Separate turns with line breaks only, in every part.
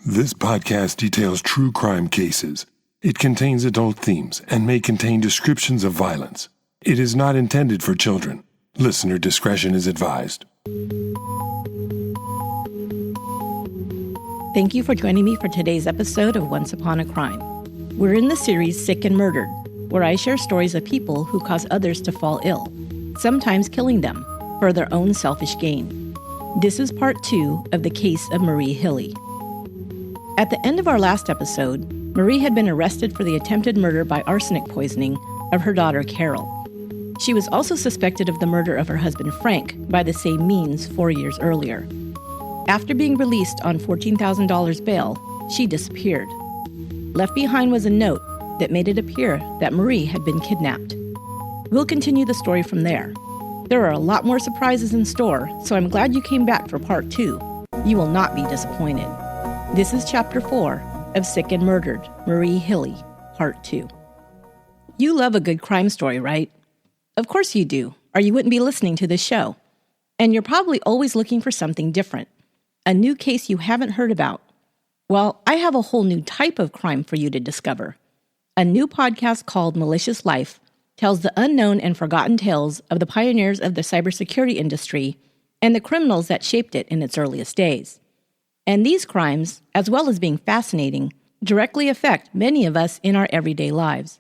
This podcast details true crime cases. It contains adult themes and may contain descriptions of violence. It is not intended for children. Listener discretion is advised.
Thank you for joining me for today's episode of Once Upon a Crime. We're in the series Sick and Murdered, where I share stories of people who cause others to fall ill, sometimes killing them for their own selfish gain. This is part 2 of the case of Marie Hilly. At the end of our last episode, Marie had been arrested for the attempted murder by arsenic poisoning of her daughter Carol. She was also suspected of the murder of her husband Frank by the same means 4 years earlier. After being released on $14,000 bail, she disappeared. Left behind was a note that made it appear that Marie had been kidnapped. We'll continue the story from there. There are a lot more surprises in store, so I'm glad you came back for part 2. You will not be disappointed. This is Chapter 4 of Sick and Murdered, Marie Hilly, Part 2. You love a good crime story, right? Of course you do, or you wouldn't be listening to this show. And you're probably always looking for something different, a new case you haven't heard about. Well, I have a whole new type of crime for you to discover. A new podcast called Malicious tells the unknown and forgotten tales of the pioneers of the cybersecurity industry and the criminals that shaped it in its earliest days. And these crimes, as well as being fascinating, directly affect many of us in our everyday lives.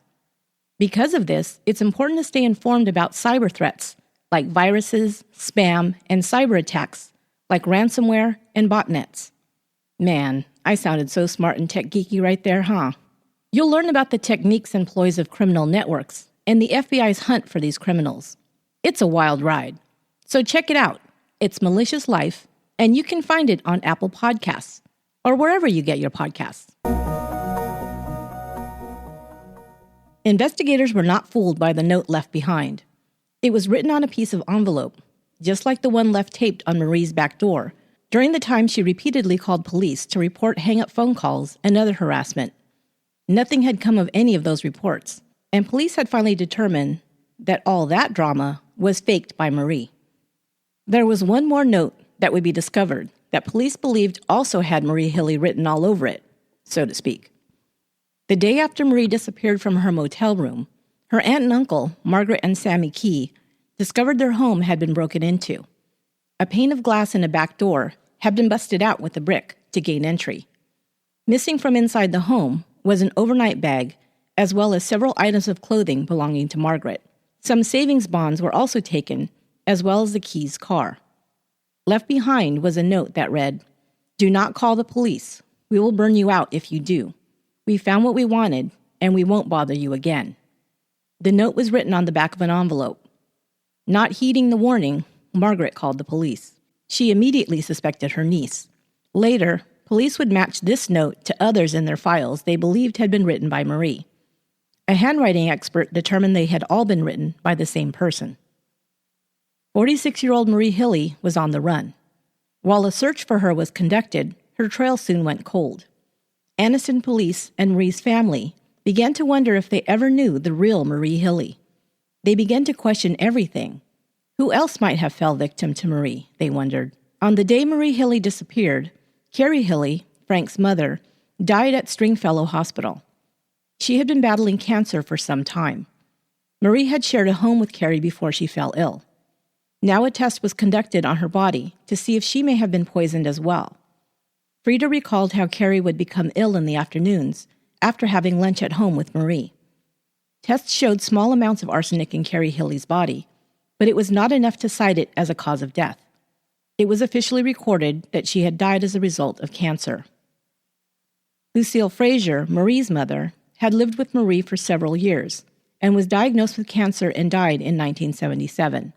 Because of this, it's important to stay informed about cyber threats like viruses, spam, and cyber attacks like ransomware and botnets. Man, I sounded so smart and tech geeky right there, huh? You'll learn about the techniques and ploys of criminal networks and the FBI's hunt for these criminals. It's a wild ride. So check it out. It's Malicious Life, and you can find it on Apple Podcasts or wherever you get your podcasts. Investigators were not fooled by the note left behind. It was written on a piece of envelope, just like the one left taped on Marie's back door during the time she repeatedly called police to report hang-up phone calls and other harassment. Nothing had come of any of those reports, and police had finally determined that all that drama was faked by Marie. There was one more note that would be discovered that police believed also had Marie Hilly written all over it, so to speak. The day after Marie disappeared from her motel room, her aunt and uncle, Margaret and Sammy Key, discovered their home had been broken into. A pane of glass in a back door had been busted out with a brick to gain entry. Missing from inside the home was an overnight bag, as well as several items of clothing belonging to Margaret. Some savings bonds were also taken, as well as the Key's car. Left behind was a note that read, "Do not call the police. We will burn you out if you do. We found what we wanted, and we won't bother you again." The note was written on the back of an envelope. Not heeding the warning, Margaret called the police. She immediately suspected her niece. Later, police would match this note to others in their files they believed had been written by Marie. A handwriting expert determined they had all been written by the same person. 46-year-old Marie Hilly was on the run. While a search for her was conducted, her trail soon went cold. Anniston police and Marie's family began to wonder if they ever knew the real Marie Hilly. They began to question everything. Who else might have fell victim to Marie, they wondered. On the day Marie Hilly disappeared, Carrie Hilly, Frank's mother, died at Stringfellow Hospital. She had been battling cancer for some time. Marie had shared a home with Carrie before she fell ill. Now a test was conducted on her body to see if she may have been poisoned as well. Frida recalled how Carrie would become ill in the afternoons after having lunch at home with Marie. Tests showed small amounts of arsenic in Carrie Hilly's body, but it was not enough to cite it as a cause of death. It was officially recorded that she had died as a result of cancer. Lucille Frazier, Marie's mother, had lived with Marie for several years and was diagnosed with cancer and died in 1977.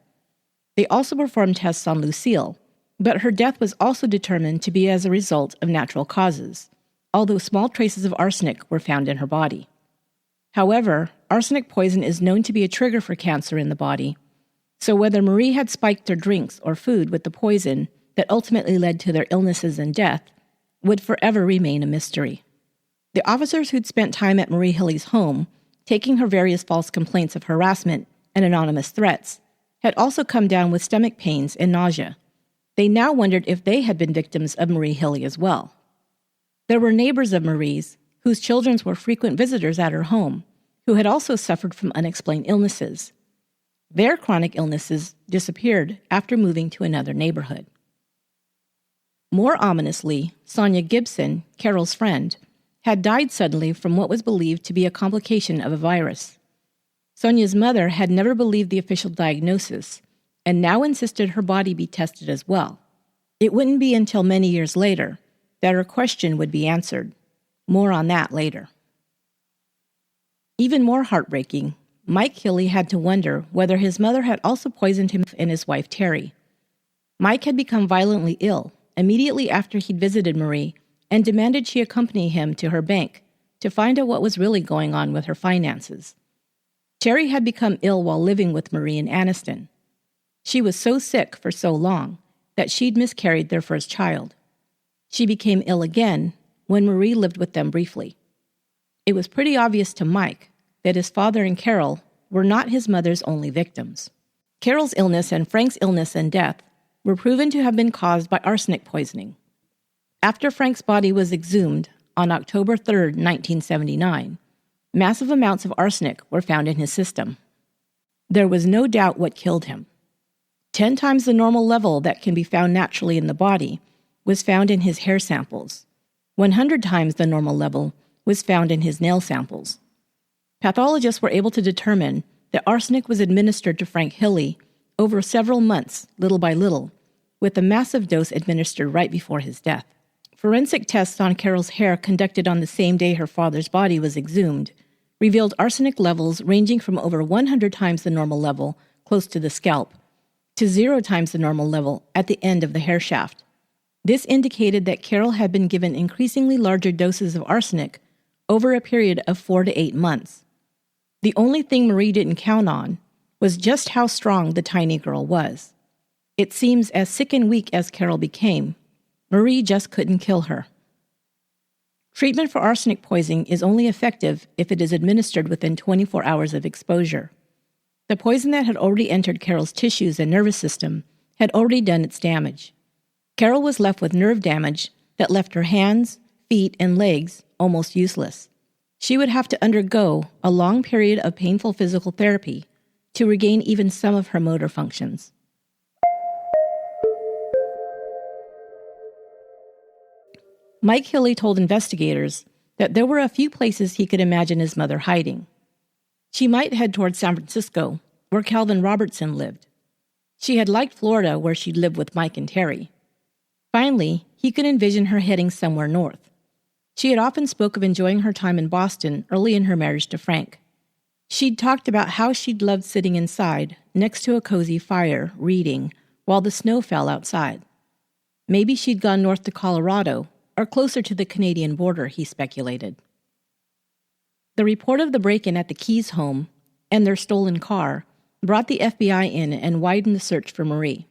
They also performed tests on Lucille, but her death was also determined to be as a result of natural causes, although small traces of arsenic were found in her body. However, arsenic poison is known to be a trigger for cancer in the body, so whether Marie had spiked their drinks or food with the poison that ultimately led to their illnesses and death would forever remain a mystery. The officers who'd spent time at Marie Hilly's home, taking her various false complaints of harassment and anonymous threats, had also come down with stomach pains and nausea. They now wondered if they had been victims of Marie Hilly as well. There were neighbors of Marie's, whose children were frequent visitors at her home, who had also suffered from unexplained illnesses. Their chronic illnesses disappeared after moving to another neighborhood. More ominously, Sonia Gibson, Carol's friend, had died suddenly from what was believed to be a complication of a virus. Sonia's mother had never believed the official diagnosis, and now insisted her body be tested as well. It wouldn't be until many years later that her question would be answered. More on that later. Even more heartbreaking, Mike Hilly had to wonder whether his mother had also poisoned him and his wife Terry. Mike had become violently ill immediately after he'd visited Marie and demanded she accompany him to her bank to find out what was really going on with her finances. Terry had become ill while living with Marie in Anniston. She was so sick for so long that she'd miscarried their first child. She became ill again when Marie lived with them briefly. It was pretty obvious to Mike that his father and Carol were not his mother's only victims. Carol's illness and Frank's illness and death were proven to have been caused by arsenic poisoning. After Frank's body was exhumed on October 3, 1979, massive amounts of arsenic were found in his system. There was no doubt what killed him. 10 times the normal level that can be found naturally in the body was found in his hair samples. 100 times the normal level was found in his nail samples. Pathologists were able to determine that arsenic was administered to Frank Hilly over several months, little by little, with a massive dose administered right before his death. Forensic tests on Carol's hair conducted on the same day her father's body was exhumed revealed arsenic levels ranging from over 100 times the normal level close to the scalp to 0 times the normal level at the end of the hair shaft. This indicated that Carol had been given increasingly larger doses of arsenic over a period of 4 to 8 months. The only thing Marie didn't count on was just how strong the tiny girl was. It seems as sick and weak as Carol became, Marie just couldn't kill her. Treatment for arsenic poisoning is only effective if it is administered within 24 hours of exposure. The poison that had already entered Carol's tissues and nervous system had already done its damage. Carol was left with nerve damage that left her hands, feet, and legs almost useless. She would have to undergo a long period of painful physical therapy to regain even some of her motor functions. Mike Hilly told investigators that there were a few places he could imagine his mother hiding. She might head toward San Francisco, where Calvin Robertson lived. She had liked Florida, where she'd lived with Mike and Terry. Finally, he could envision her heading somewhere north. She had often spoke of enjoying her time in Boston early in her marriage to Frank. She'd talked about how she'd loved sitting inside, next to a cozy fire, reading, while the snow fell outside. Maybe she'd gone north to Colorado, or closer to the Canadian border, he speculated. The report of the break-in at the Keys home and their stolen car brought the FBI in and widened the search for Marie.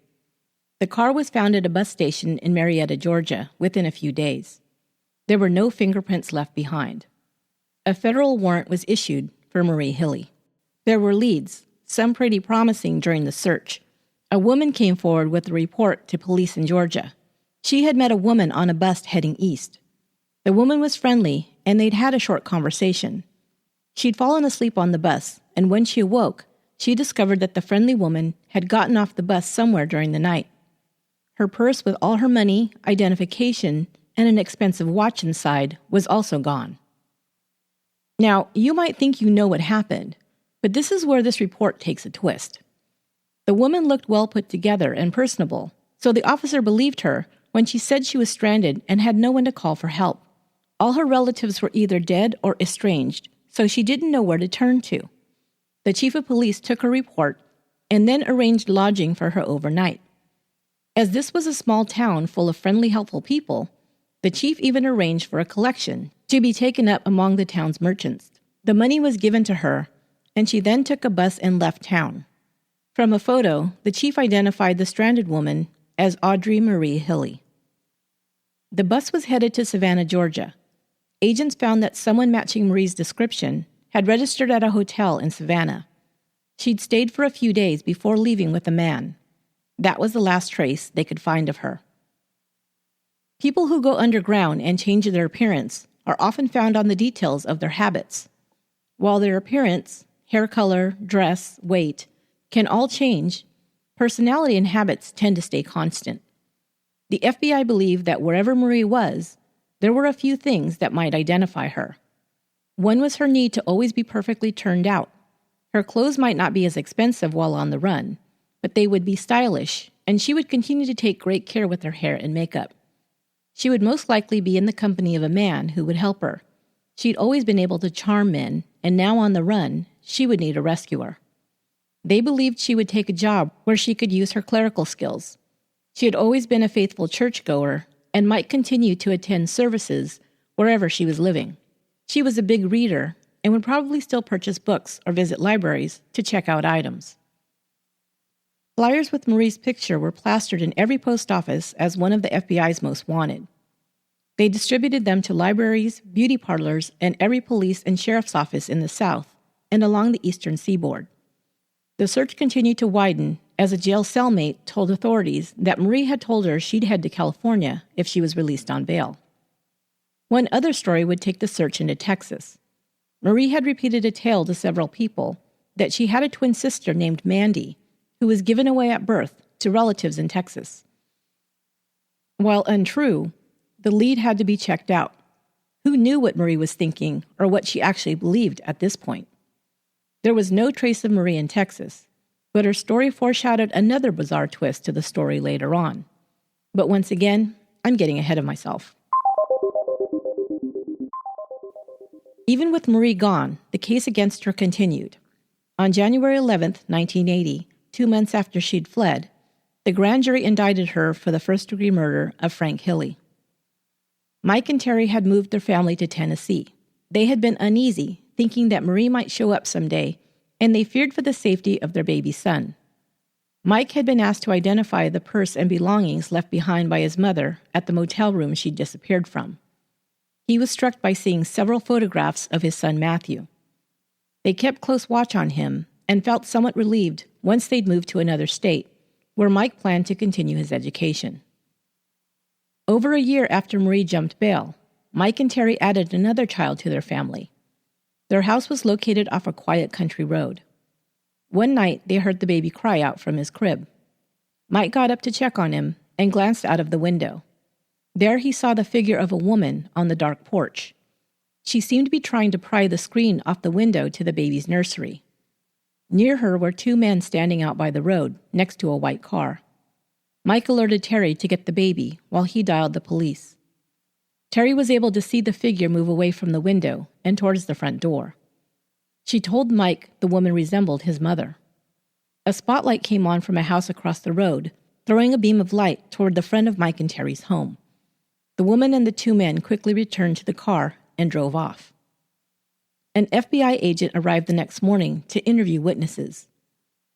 The car was found at a bus station in Marietta, Georgia, within a few days. There were no fingerprints left behind. A federal warrant was issued for Marie Hilly. There were leads, some pretty promising during the search. A woman came forward with a report to police in Georgia. She had met a woman on a bus heading east. The woman was friendly, and they'd had a short conversation. She'd fallen asleep on the bus, and when she awoke, she discovered that the friendly woman had gotten off the bus somewhere during the night. Her purse with all her money, identification, and an expensive watch inside was also gone. Now, you might think you know what happened, but this is where this report takes a twist. The woman looked well put together and personable, so the officer believed her when she said she was stranded and had no one to call for help. All her relatives were either dead or estranged, so she didn't know where to turn to. The chief of police took her report and then arranged lodging for her overnight. As this was a small town full of friendly, helpful people, the chief even arranged for a collection to be taken up among the town's merchants. The money was given to her, and she then took a bus and left town. From a photo, the chief identified the stranded woman as Audrey Marie Hilly. The bus was headed to Savannah, Georgia. Agents found that someone matching Marie's description had registered at a hotel in Savannah. She'd stayed for a few days before leaving with a man. That was the last trace they could find of her. People who go underground and change their appearance are often found on the details of their habits. While their appearance, hair color, dress, weight can all change, personality and habits tend to stay constant. The FBI believed that wherever Marie was, there were a few things that might identify her. One was her need to always be perfectly turned out. Her clothes might not be as expensive while on the run, but they would be stylish, and she would continue to take great care with her hair and makeup. She would most likely be in the company of a man who would help her. She'd always been able to charm men, and now on the run, she would need a rescuer. They believed she would take a job where she could use her clerical skills. She had always been a faithful churchgoer and might continue to attend services wherever she was living. She was a big reader and would probably still purchase books or visit libraries to check out items. Flyers with Marie's picture were plastered in every post office as one of the FBI's most wanted. They distributed them to libraries, beauty parlors, and every police and sheriff's office in the South and along the eastern seaboard. The search continued to widen as a jail cellmate told authorities that Marie had told her she'd head to California if she was released on bail. One other story would take the search into Texas. Marie had repeated a tale to several people that she had a twin sister named Mandy, who was given away at birth to relatives in Texas. While untrue, the lead had to be checked out. Who knew what Marie was thinking or what she actually believed at this point? There was no trace of Marie in Texas, but her story foreshadowed another bizarre twist to the story later on. But once again, I'm getting ahead of myself. Even with Marie gone, the case against her continued. On January 11, 1980, 2 months after she'd fled, the grand jury indicted her for the first-degree murder of Frank Hilly. Mike and Terry had moved their family to Tennessee. They had been uneasy, thinking that Marie might show up someday, and they feared for the safety of their baby son. Mike had been asked to identify the purse and belongings left behind by his mother at the motel room she'd disappeared from. He was struck by seeing several photographs of his son Matthew. They kept close watch on him and felt somewhat relieved once they'd moved to another state, where Mike planned to continue his education. Over a year after Marie jumped bail, Mike and Terry added another child to their family. Their house was located off a quiet country road. One night, they heard the baby cry out from his crib. Mike got up to check on him and glanced out of the window. There he saw the figure of a woman on the dark porch. She seemed to be trying to pry the screen off the window to the baby's nursery. Near her were 2 men standing out by the road, next to a white car. Mike alerted Terry to get the baby while he dialed the police. Terry was able to see the figure move away from the window and towards the front door. She told Mike the woman resembled his mother. A spotlight came on from a house across the road, throwing a beam of light toward the front of Mike and Terry's home. The woman and the 2 men quickly returned to the car and drove off. An FBI agent arrived the next morning to interview witnesses.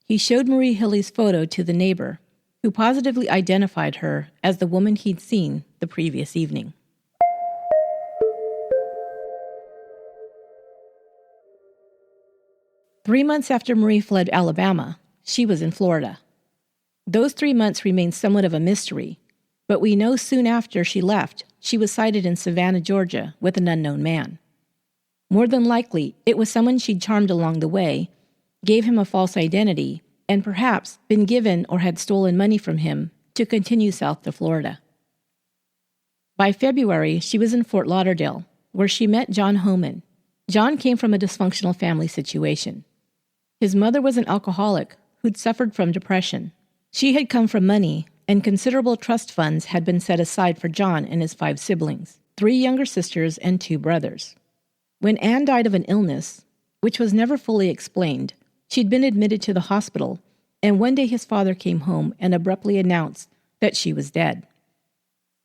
He showed Marie Hilly's photo to the neighbor, who positively identified her as the woman he'd seen the previous evening. Three months after Marie fled Alabama, she was in Florida. Those 3 months remained somewhat of a mystery, but we know soon after she left, she was sighted in Savannah, Georgia, with an unknown man. More than likely, it was someone she'd charmed along the way, gave him a false identity, and perhaps been given or had stolen money from him to continue south to Florida. By February, she was in Fort Lauderdale, where she met John Holman. John came from a dysfunctional family situation. His mother was an alcoholic who'd suffered from depression. She had come from money, and considerable trust funds had been set aside for John and his 5 siblings, 3 younger sisters and 2 brothers. When Anne died of an illness, which was never fully explained, she'd been admitted to the hospital, and one day his father came home and abruptly announced that she was dead.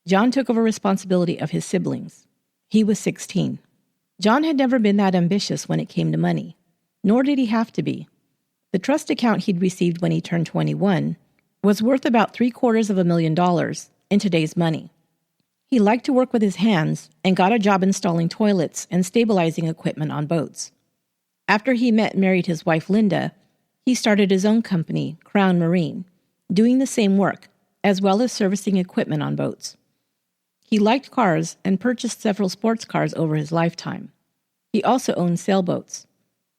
John took over responsibility of his siblings. He was 16. John had never been that ambitious when it came to money, nor did he have to be. The trust account he'd received when he turned 21 was worth about $750,000 in today's money. He liked to work with his hands and got a job installing toilets and stabilizing equipment on boats. After he met and married his wife Linda, he started his own company, Crown Marine, doing the same work, as well as servicing equipment on boats. He liked cars and purchased several sports cars over his lifetime. He also owned sailboats.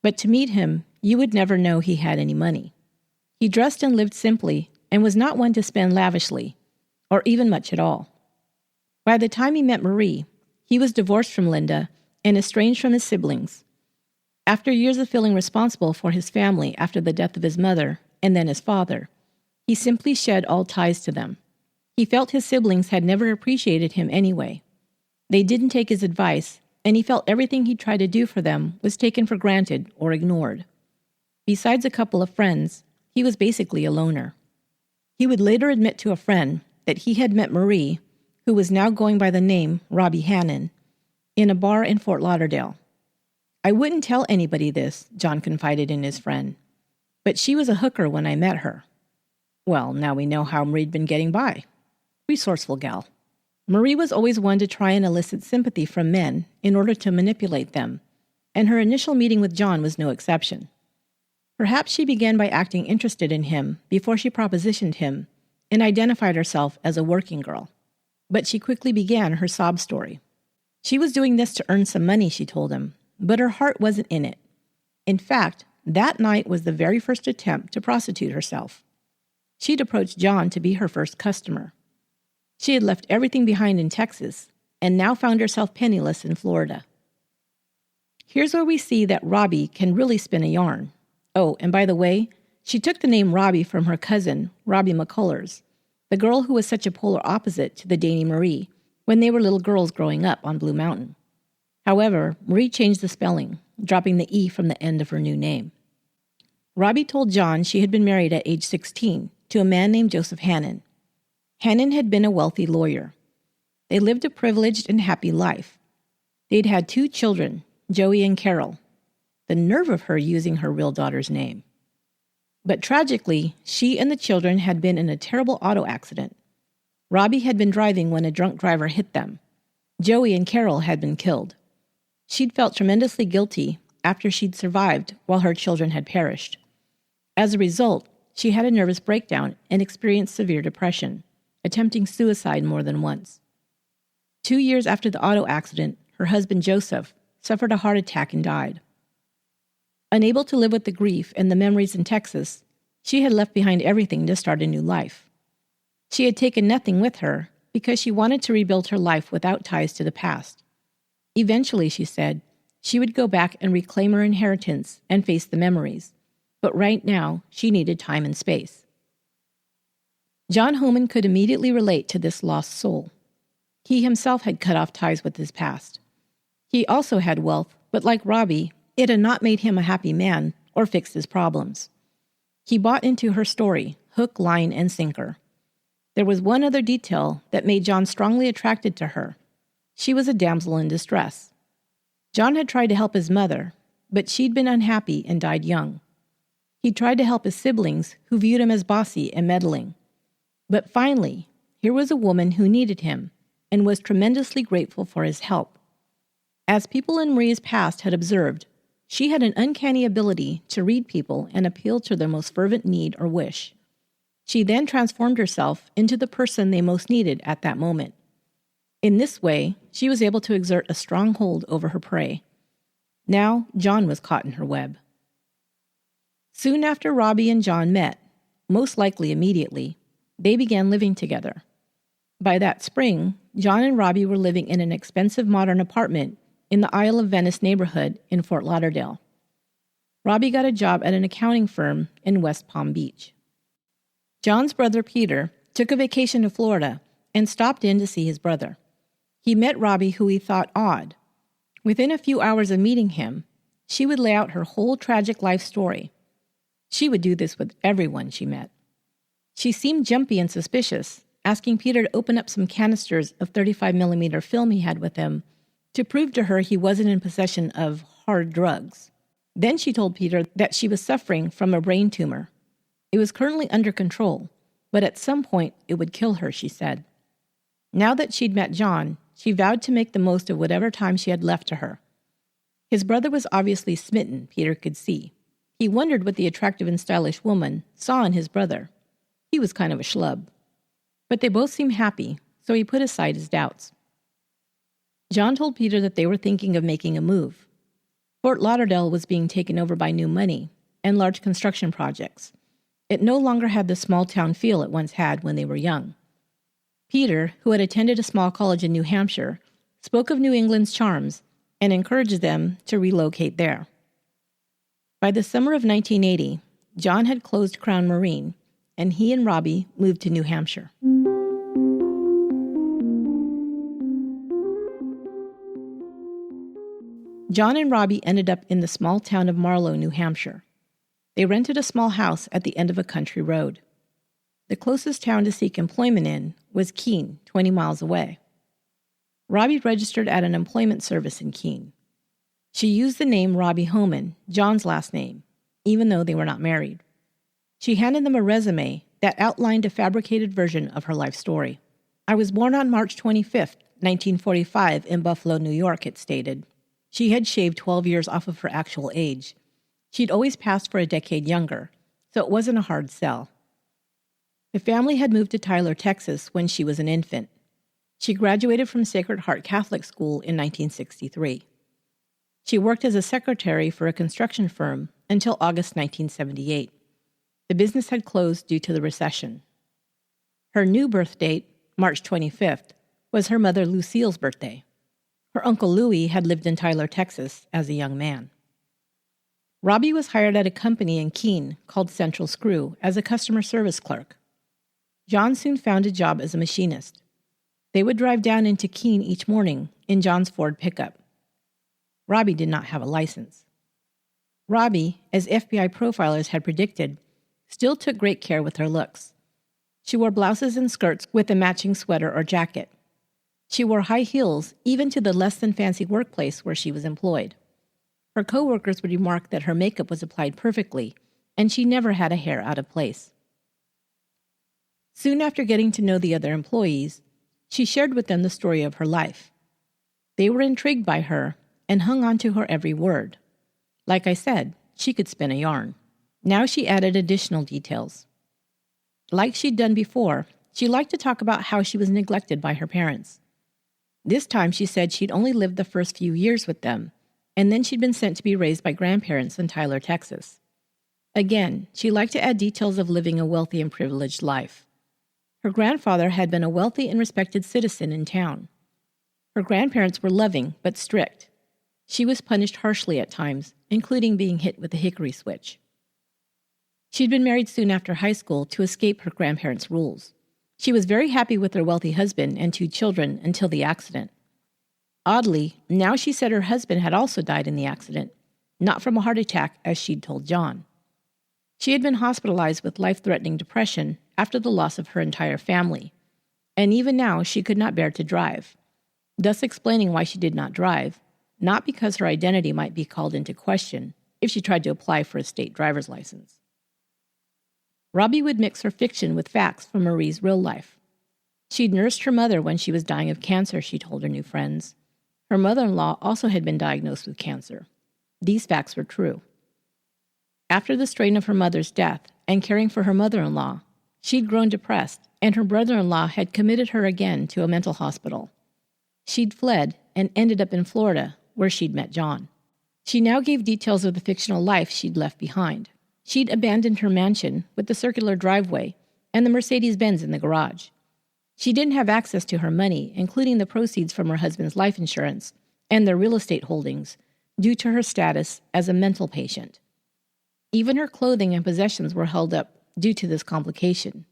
But to meet him, you would never know he had any money. He dressed and lived simply and was not one to spend lavishly, or even much at all. By the time he met Marie, he was divorced from Linda and estranged from his siblings. After years of feeling responsible for his family after the death of his mother and then his father, he simply shed all ties to them. He felt his siblings had never appreciated him anyway. They didn't take his advice, and he felt everything he tried to do for them was taken for granted or ignored. Besides a couple of friends, he was basically a loner. He would later admit to a friend that he had met Marie, who was now going by the name Robbie Hannon, in a bar in Fort Lauderdale. "I wouldn't tell anybody this," John confided in his friend, "but she was a hooker when I met her." Well, now we know how Marie'd been getting by. Resourceful gal. Marie was always one to try and elicit sympathy from men in order to manipulate them, and her initial meeting with John was no exception. Perhaps she began by acting interested in him before she propositioned him and identified herself as a working girl. But she quickly began her sob story. She was doing this to earn some money, she told him, but her heart wasn't in it. In fact, that night was the very first attempt to prostitute herself. She'd approached John to be her first customer. She had left everything behind in Texas and now found herself penniless in Florida. Here's where we see that Robbie can really spin a yarn. Oh, and by the way, she took the name Robbie from her cousin, Robbie McCullers, the girl who was such a polar opposite to the dainty Marie when they were little girls growing up on Blue Mountain. However, Marie changed the spelling, dropping the E from the end of her new name. Robbie told John she had been married at age 16 to a man named Joseph Hannon. Hannon had been a wealthy lawyer. They lived a privileged and happy life. They'd had 2 children, Joey and Carol. The nerve of her using her real daughter's name. But tragically, she and the children had been in a terrible auto accident. Robbie had been driving when a drunk driver hit them. Joey and Carol had been killed. She'd felt tremendously guilty after she'd survived while her children had perished. As a result, she had a nervous breakdown and experienced severe depression, attempting suicide more than once. 2 years after the auto accident, her husband Joseph suffered a heart attack and died. Unable to live with the grief and the memories in Texas, she had left behind everything to start a new life. She had taken nothing with her because she wanted to rebuild her life without ties to the past. Eventually, she said, she would go back and reclaim her inheritance and face the memories, but right now she needed time and space. John Holman could immediately relate to this lost soul. He himself had cut off ties with his past. He also had wealth, but like Robbie, it had not made him a happy man or fixed his problems. He bought into her story, hook, line, and sinker. There was one other detail that made John strongly attracted to her. She was a damsel in distress. John had tried to help his mother, but she'd been unhappy and died young. He tried to help his siblings, who viewed him as bossy and meddling. But finally, here was a woman who needed him and was tremendously grateful for his help. As people in Marie's past had observed, she had an uncanny ability to read people and appeal to their most fervent need or wish. She then transformed herself into the person they most needed at that moment. In this way, she was able to exert a strong hold over her prey. Now, John was caught in her web. Soon after Robbie and John met, most likely immediately, they began living together. By that spring, John and Robbie were living in an expensive modern apartment in the Isle of Venice neighborhood in Fort Lauderdale. Robbie got a job at an accounting firm in West Palm Beach. John's brother Peter took a vacation to Florida and stopped in to see his brother. He met Robbie, who he thought odd. Within a few hours of meeting him, she would lay out her whole tragic life story. She would do this with everyone she met. She seemed jumpy and suspicious, asking Peter to open up some canisters of 35mm film he had with him to prove to her he wasn't in possession of hard drugs. Then she told Peter that she was suffering from a brain tumor. It was currently under control, but at some point it would kill her, she said. Now that she'd met John, she vowed to make the most of whatever time she had left to her. His brother was obviously smitten, Peter could see. He wondered what the attractive and stylish woman saw in his brother. He was kind of a schlub. But they both seemed happy, so he put aside his doubts. John told Peter that they were thinking of making a move. Fort Lauderdale was being taken over by new money and large construction projects. It no longer had the small-town feel it once had when they were young. Peter, who had attended a small college in New Hampshire, spoke of New England's charms and encouraged them to relocate there. By the summer of 1980, John had closed Crown Marine, and he and Robbie moved to New Hampshire. John and Robbie ended up in the small town of Marlow, New Hampshire. They rented a small house at the end of a country road. The closest town to seek employment in was Keene, 20 miles away. Robbie registered at an employment service in Keene. She used the name Robbie Holman, John's last name, even though they were not married. She handed them a resume that outlined a fabricated version of her life story. "I was born on March 25, 1945, in Buffalo, New York," it stated. She had shaved 12 years off of her actual age. She'd always passed for a decade younger, so it wasn't a hard sell. The family had moved to Tyler, Texas when she was an infant. She graduated from Sacred Heart Catholic School in 1963. She worked as a secretary for a construction firm until August 1978. The business had closed due to the recession. Her new birth date, March 25th, was her mother Lucille's birthday. Her uncle Louis had lived in Tyler, Texas, as a young man. Robbie was hired at a company in Keene called Central Screw as a customer service clerk. John soon found a job as a machinist. They would drive down into Keene each morning in John's Ford pickup. Robbie did not have a license. Robbie, as FBI profilers had predicted, still took great care with her looks. She wore blouses and skirts with a matching sweater or jacket. She wore high heels even to the less-than-fancy workplace where she was employed. Her co-workers would remark that her makeup was applied perfectly, and she never had a hair out of place. Soon after getting to know the other employees, she shared with them the story of her life. They were intrigued by her and hung on to her every word. Like I said, she could spin a yarn. Now she added additional details. Like she'd done before, she liked to talk about how she was neglected by her parents. This time she said she'd only lived the first few years with them, and then she'd been sent to be raised by grandparents in Tyler, Texas. Again, she liked to add details of living a wealthy and privileged life. Her grandfather had been a wealthy and respected citizen in town. Her grandparents were loving but strict. She was punished harshly at times, including being hit with a hickory switch. She'd been married soon after high school to escape her grandparents' rules. She was very happy with her wealthy husband and 2 children until the accident. Oddly, now she said her husband had also died in the accident, not from a heart attack as she'd told John. She had been hospitalized with life-threatening depression after the loss of her entire family, and even now she could not bear to drive, thus explaining why she did not drive, not because her identity might be called into question if she tried to apply for a state driver's license. Robbie would mix her fiction with facts from Marie's real life. She'd nursed her mother when she was dying of cancer, she told her new friends. Her mother-in-law also had been diagnosed with cancer. These facts were true. After the strain of her mother's death and caring for her mother-in-law, she'd grown depressed, and her brother-in-law had committed her again to a mental hospital. She'd fled and ended up in Florida, where she'd met John. She now gave details of the fictional life she'd left behind. She'd abandoned her mansion with the circular driveway and the Mercedes-Benz in the garage. She didn't have access to her money, including the proceeds from her husband's life insurance and their real estate holdings, due to her status as a mental patient. Even her clothing and possessions were held up due to this complication,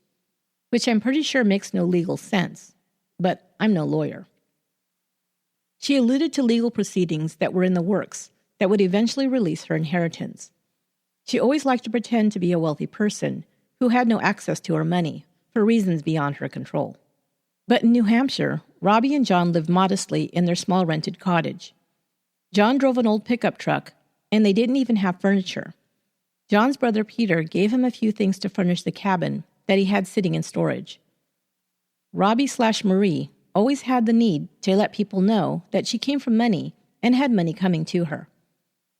which I'm pretty sure makes no legal sense, but I'm no lawyer. She alluded to legal proceedings that were in the works that would eventually release her inheritance. She always liked to pretend to be a wealthy person who had no access to her money for reasons beyond her control. But in New Hampshire, Robbie and John lived modestly in their small rented cottage. John drove an old pickup truck, and they didn't even have furniture. John's brother Peter gave him a few things to furnish the cabin that he had sitting in storage. Robbie/Marie always had the need to let people know that she came from money and had money coming to her.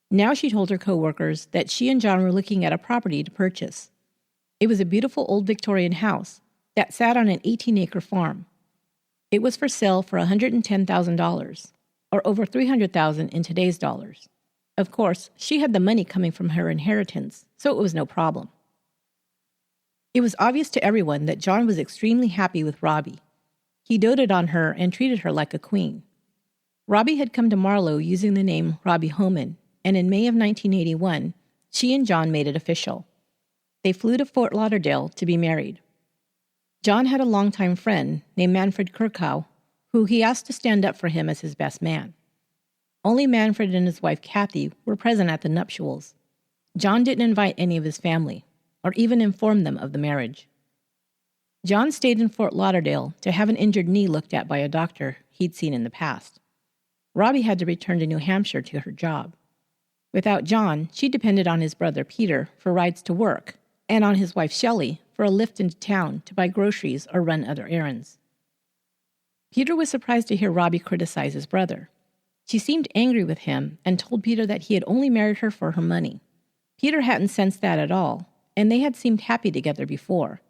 Now she told her co-workers that she and John were looking at a property to purchase. It was a beautiful old Victorian house that sat on an 18-acre farm. It was for sale for $110,000, or over $300,000 in today's dollars. Of course, she had the money coming from her inheritance, so it was no problem. It was obvious to everyone that John was extremely happy with Robbie. He doted on her and treated her like a queen. Robbie had come to Marlowe using the name Robbie Holman, and in May of 1981, she and John made it official. They flew to Fort Lauderdale to be married. John had a longtime friend named Manfred Kirkhow, who he asked to stand up for him as his best man. Only Manfred and his wife Kathy were present at the nuptials. John didn't invite any of his family, or even inform them of the marriage. John stayed in Fort Lauderdale to have an injured knee looked at by a doctor he'd seen in the past. Robbie had to return to New Hampshire to her job. Without John, she depended on his brother Peter for rides to work, and on his wife Shelley for a lift into town to buy groceries or run other errands. Peter was surprised to hear Robbie criticize his brother. She seemed angry with him and told Peter that he had only married her for her money. Peter hadn't sensed that at all, and they had seemed happy together before.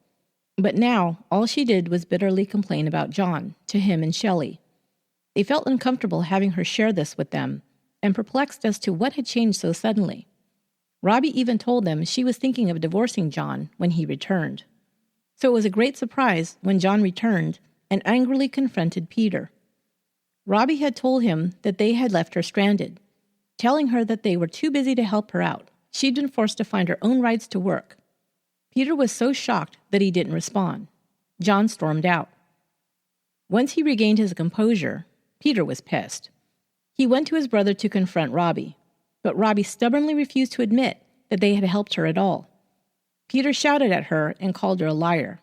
But now, all she did was bitterly complain about John to him and Shelley. They felt uncomfortable having her share this with them, and perplexed as to what had changed so suddenly. Robbie even told them she was thinking of divorcing John when he returned. So it was a great surprise when John returned and angrily confronted Peter. Robbie had told him that they had left her stranded, telling her that they were too busy to help her out. She'd been forced to find her own rides to work. Peter was so shocked that he didn't respond. John stormed out. Once he regained his composure, Peter was pissed. He went to his brother to confront Robbie, but Robbie stubbornly refused to admit that they had helped her at all. Peter shouted at her and called her a liar.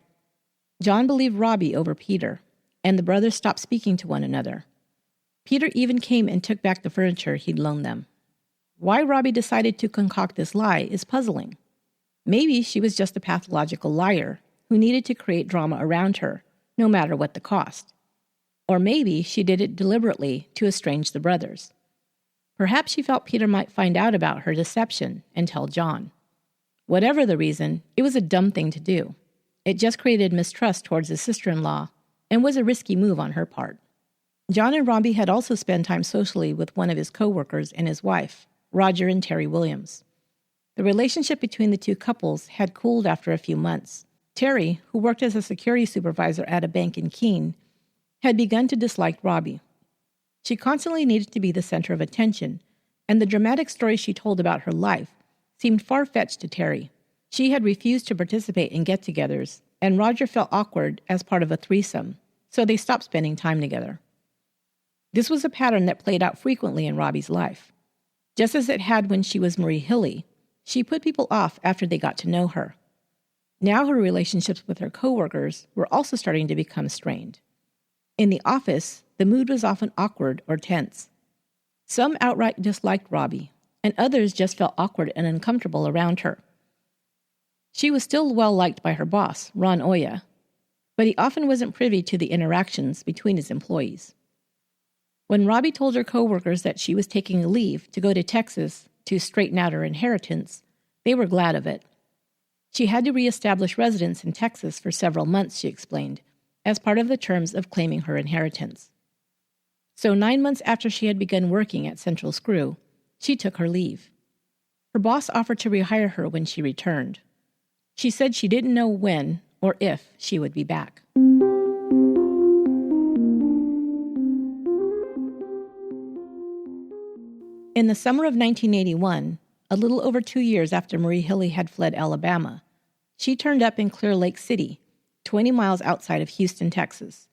John believed Robbie over Peter, and the brothers stopped speaking to one another. Peter even came and took back the furniture he'd loaned them. Why Robbie decided to concoct this lie is puzzling. Maybe she was just a pathological liar who needed to create drama around her, no matter what the cost. Or maybe she did it deliberately to estrange the brothers. Perhaps she felt Peter might find out about her deception and tell John. Whatever the reason, it was a dumb thing to do. It just created mistrust towards his sister-in-law and was a risky move on her part. John and Robbie had also spent time socially with one of his co-workers and his wife, Roger and Terry Williams. The relationship between the two couples had cooled after a few months. Terry, who worked as a security supervisor at a bank in Keene, had begun to dislike Robbie. She constantly needed to be the center of attention, and the dramatic stories she told about her life seemed far-fetched to Terry. She had refused to participate in get-togethers, and Roger felt awkward as part of a threesome, so they stopped spending time together. This was a pattern that played out frequently in Robbie's life. Just as it had when she was Marie Hilly, she put people off after they got to know her. Now her relationships with her coworkers were also starting to become strained. In the office, the mood was often awkward or tense. Some outright disliked Robbie, and others just felt awkward and uncomfortable around her. She was still well liked by her boss, Ron Oya, but he often wasn't privy to the interactions between his employees. When Robbie told her coworkers that she was taking a leave to go to Texas to straighten out her inheritance, they were glad of it. She had to reestablish residence in Texas for several months, she explained, as part of the terms of claiming her inheritance. So 9 months after she had begun working at Central Screw, she took her leave. Her boss offered to rehire her when she returned. She said she didn't know when or if she would be back. In the summer of 1981, a little over 2 years after Marie Hilly had fled Alabama, she turned up in Clear Lake City, 20 miles outside of Houston, Texas.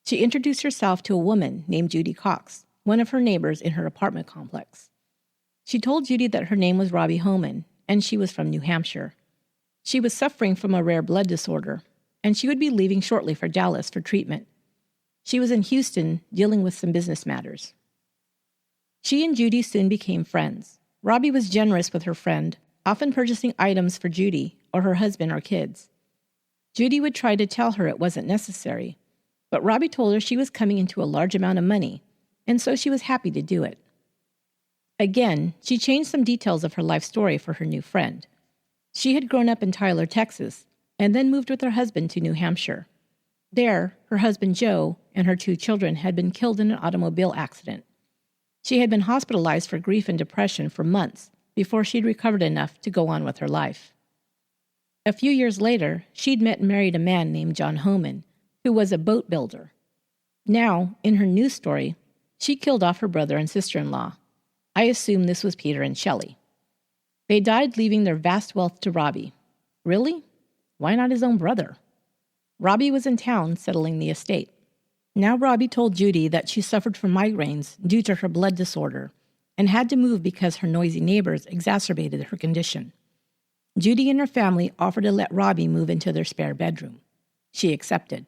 She introduced herself to a woman named Judy Cox, one of her neighbors in her apartment complex. She told Judy that her name was Robbie Holman, and she was from New Hampshire. She was suffering from a rare blood disorder, and she would be leaving shortly for Dallas for treatment. She was in Houston dealing with some business matters. She and Judy soon became friends. Robbie was generous with her friend, often purchasing items for Judy or her husband or kids. Judy would try to tell her it wasn't necessary, but Robbie told her she was coming into a large amount of money, and so she was happy to do it. Again, she changed some details of her life story for her new friend. She had grown up in Tyler, Texas, and then moved with her husband to New Hampshire. There, her husband Joe and her 2 children had been killed in an automobile accident. She had been hospitalized for grief and depression for months before she'd recovered enough to go on with her life. A few years later, she'd met and married a man named John Holman, who was a boat builder. Now, in her new story, she killed off her brother and sister-in-law. I assume this was Peter and Shelley. They died leaving their vast wealth to Robbie. Really? Why not his own brother? Robbie was in town settling the estate. Now Robbie told Judy that she suffered from migraines due to her blood disorder and had to move because her noisy neighbors exacerbated her condition. Judy and her family offered to let Robbie move into their spare bedroom. She accepted.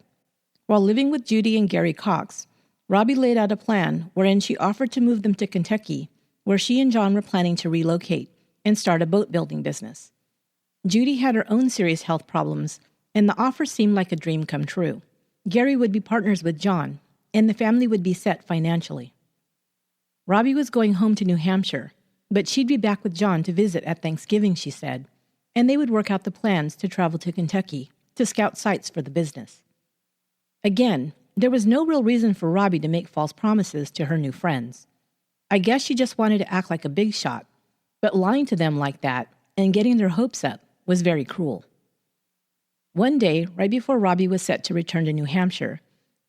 While living with Judy and Gary Cox, Robbie laid out a plan wherein she offered to move them to Kentucky, where she and John were planning to relocate and start a boat building business. Judy had her own serious health problems, and the offer seemed like a dream come true. Gary would be partners with John, and the family would be set financially. Robbie was going home to New Hampshire, but she'd be back with John to visit at Thanksgiving, she said, and they would work out the plans to travel to Kentucky to scout sites for the business. Again, there was no real reason for Robbie to make false promises to her new friends. I guess she just wanted to act like a big shot, but lying to them like that and getting their hopes up was very cruel. One day, right before Robbie was set to return to New Hampshire,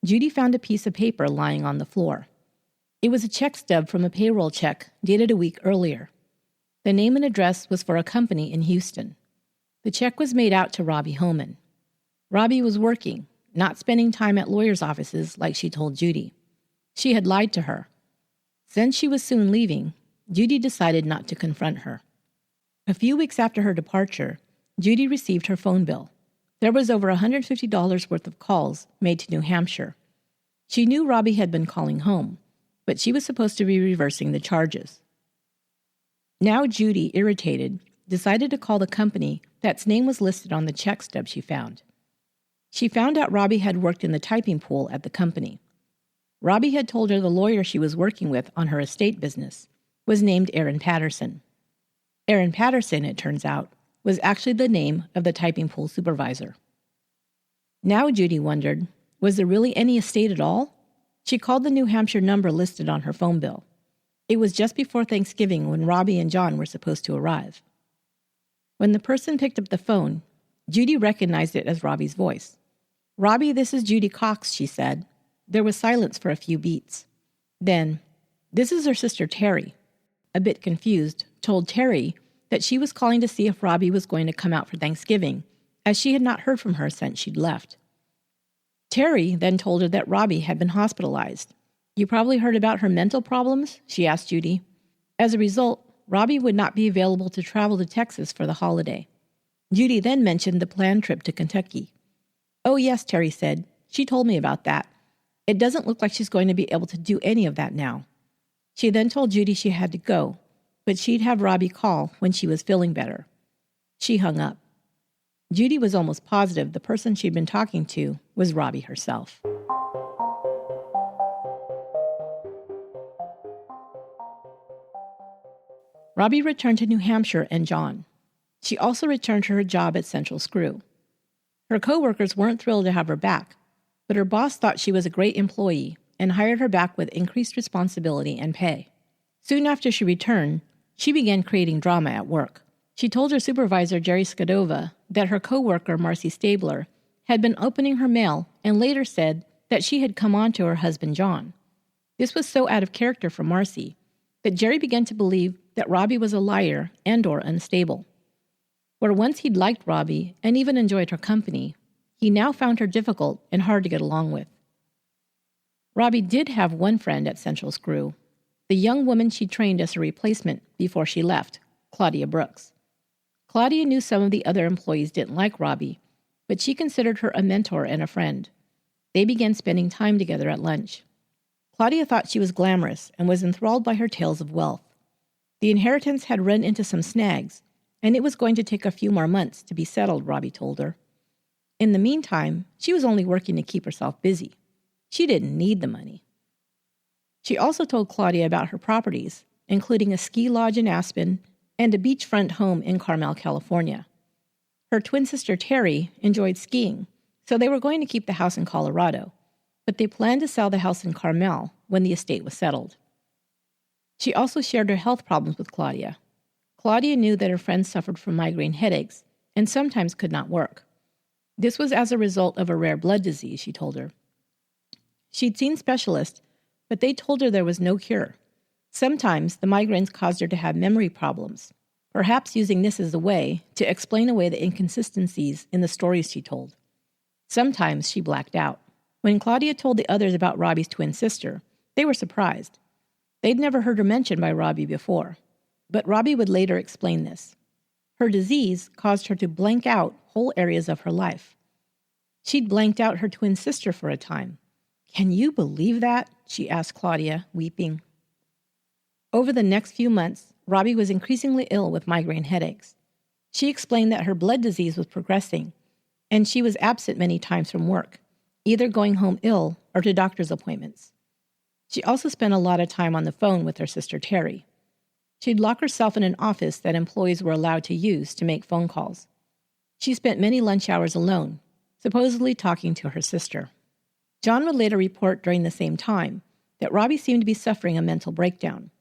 Judy found a piece of paper lying on the floor. It was a check stub from a payroll check dated a week earlier. The name and address was for a company in Houston. The check was made out to Robbie Holman. Robbie was working, not spending time at lawyers' offices like she told Judy. She had lied to her. Since she was soon leaving, Judy decided not to confront her. A few weeks after her departure, Judy received her phone bill. There was over $150 worth of calls made to New Hampshire. She knew Robbie had been calling home, but she was supposed to be reversing the charges. Now Judy, irritated, decided to call the company that's name was listed on the check stub she found. She found out Robbie had worked in the typing pool at the company. Robbie had told her the lawyer she was working with on her estate business was named Aaron Patterson. Aaron Patterson, it turns out, was actually the name of the typing pool supervisor. Now Judy wondered, was there really any estate at all? She called the New Hampshire number listed on her phone bill. It was just before Thanksgiving when Robbie and John were supposed to arrive. When the person picked up the phone, Judy recognized it as Robbie's voice. "Robbie, this is Judy Cox," she said. There was silence for a few beats. Then, "This is her sister Terry." A bit confused, told Terry that she was calling to see if Robbie was going to come out for Thanksgiving, as she had not heard from her since she'd left. Terry then told her that Robbie had been hospitalized. "You probably heard about her mental problems?" she asked Judy. As a result, Robbie would not be available to travel to Texas for the holiday. Judy then mentioned the planned trip to Kentucky. "Oh yes," Terry said. "She told me about that. It doesn't look like she's going to be able to do any of that now." She then told Judy she had to go, but she'd have Robbie call when she was feeling better. She hung up. Judy was almost positive the person she'd been talking to was Robbie herself. Robbie returned to New Hampshire and John. She also returned to her job at Central Screw. Her co-workers weren't thrilled to have her back, but her boss thought she was a great employee and hired her back with increased responsibility and pay. Soon after she returned, she began creating drama at work. She told her supervisor, Jerry Skadova, that her co-worker, Marcy Stabler, had been opening her mail and later said that she had come on to her husband, John. This was so out of character for Marcy that Jerry began to believe that Robbie was a liar and/or unstable. Where once he'd liked Robbie and even enjoyed her company, he now found her difficult and hard to get along with. Robbie did have one friend at Central Screw, the young woman she trained as her replacement before she left, Claudia Brooks. Claudia knew some of the other employees didn't like Robbie, but she considered her a mentor and a friend. They began spending time together at lunch. Claudia thought she was glamorous and was enthralled by her tales of wealth. The inheritance had run into some snags, and it was going to take a few more months to be settled, Robbie told her. In the meantime, she was only working to keep herself busy. She didn't need the money. She also told Claudia about her properties, including a ski lodge in Aspen and a beachfront home in Carmel, California. Her twin sister Terry enjoyed skiing, so they were going to keep the house in Colorado, but they planned to sell the house in Carmel when the estate was settled. She also shared her health problems with Claudia. Claudia knew that her friend suffered from migraine headaches and sometimes could not work. This was as a result of a rare blood disease, she told her. She'd seen specialists, but they told her there was no cure. Sometimes the migraines caused her to have memory problems, perhaps using this as a way to explain away the inconsistencies in the stories she told. Sometimes she blacked out. When Claudia told the others about Robbie's twin sister, they were surprised. They'd never heard her mentioned by Robbie before, but Robbie would later explain this. Her disease caused her to blank out whole areas of her life. She'd blanked out her twin sister for a time. "Can you believe that?" she asked Claudia, weeping. Over the next few months, Robbie was increasingly ill with migraine headaches. She explained that her blood disease was progressing, and she was absent many times from work, either going home ill or to doctor's appointments. She also spent a lot of time on the phone with her sister Terry. She'd lock herself in an office that employees were allowed to use to make phone calls. She spent many lunch hours alone, supposedly talking to her sister. John would later report during the same time that Robbie seemed to be suffering a mental breakdown.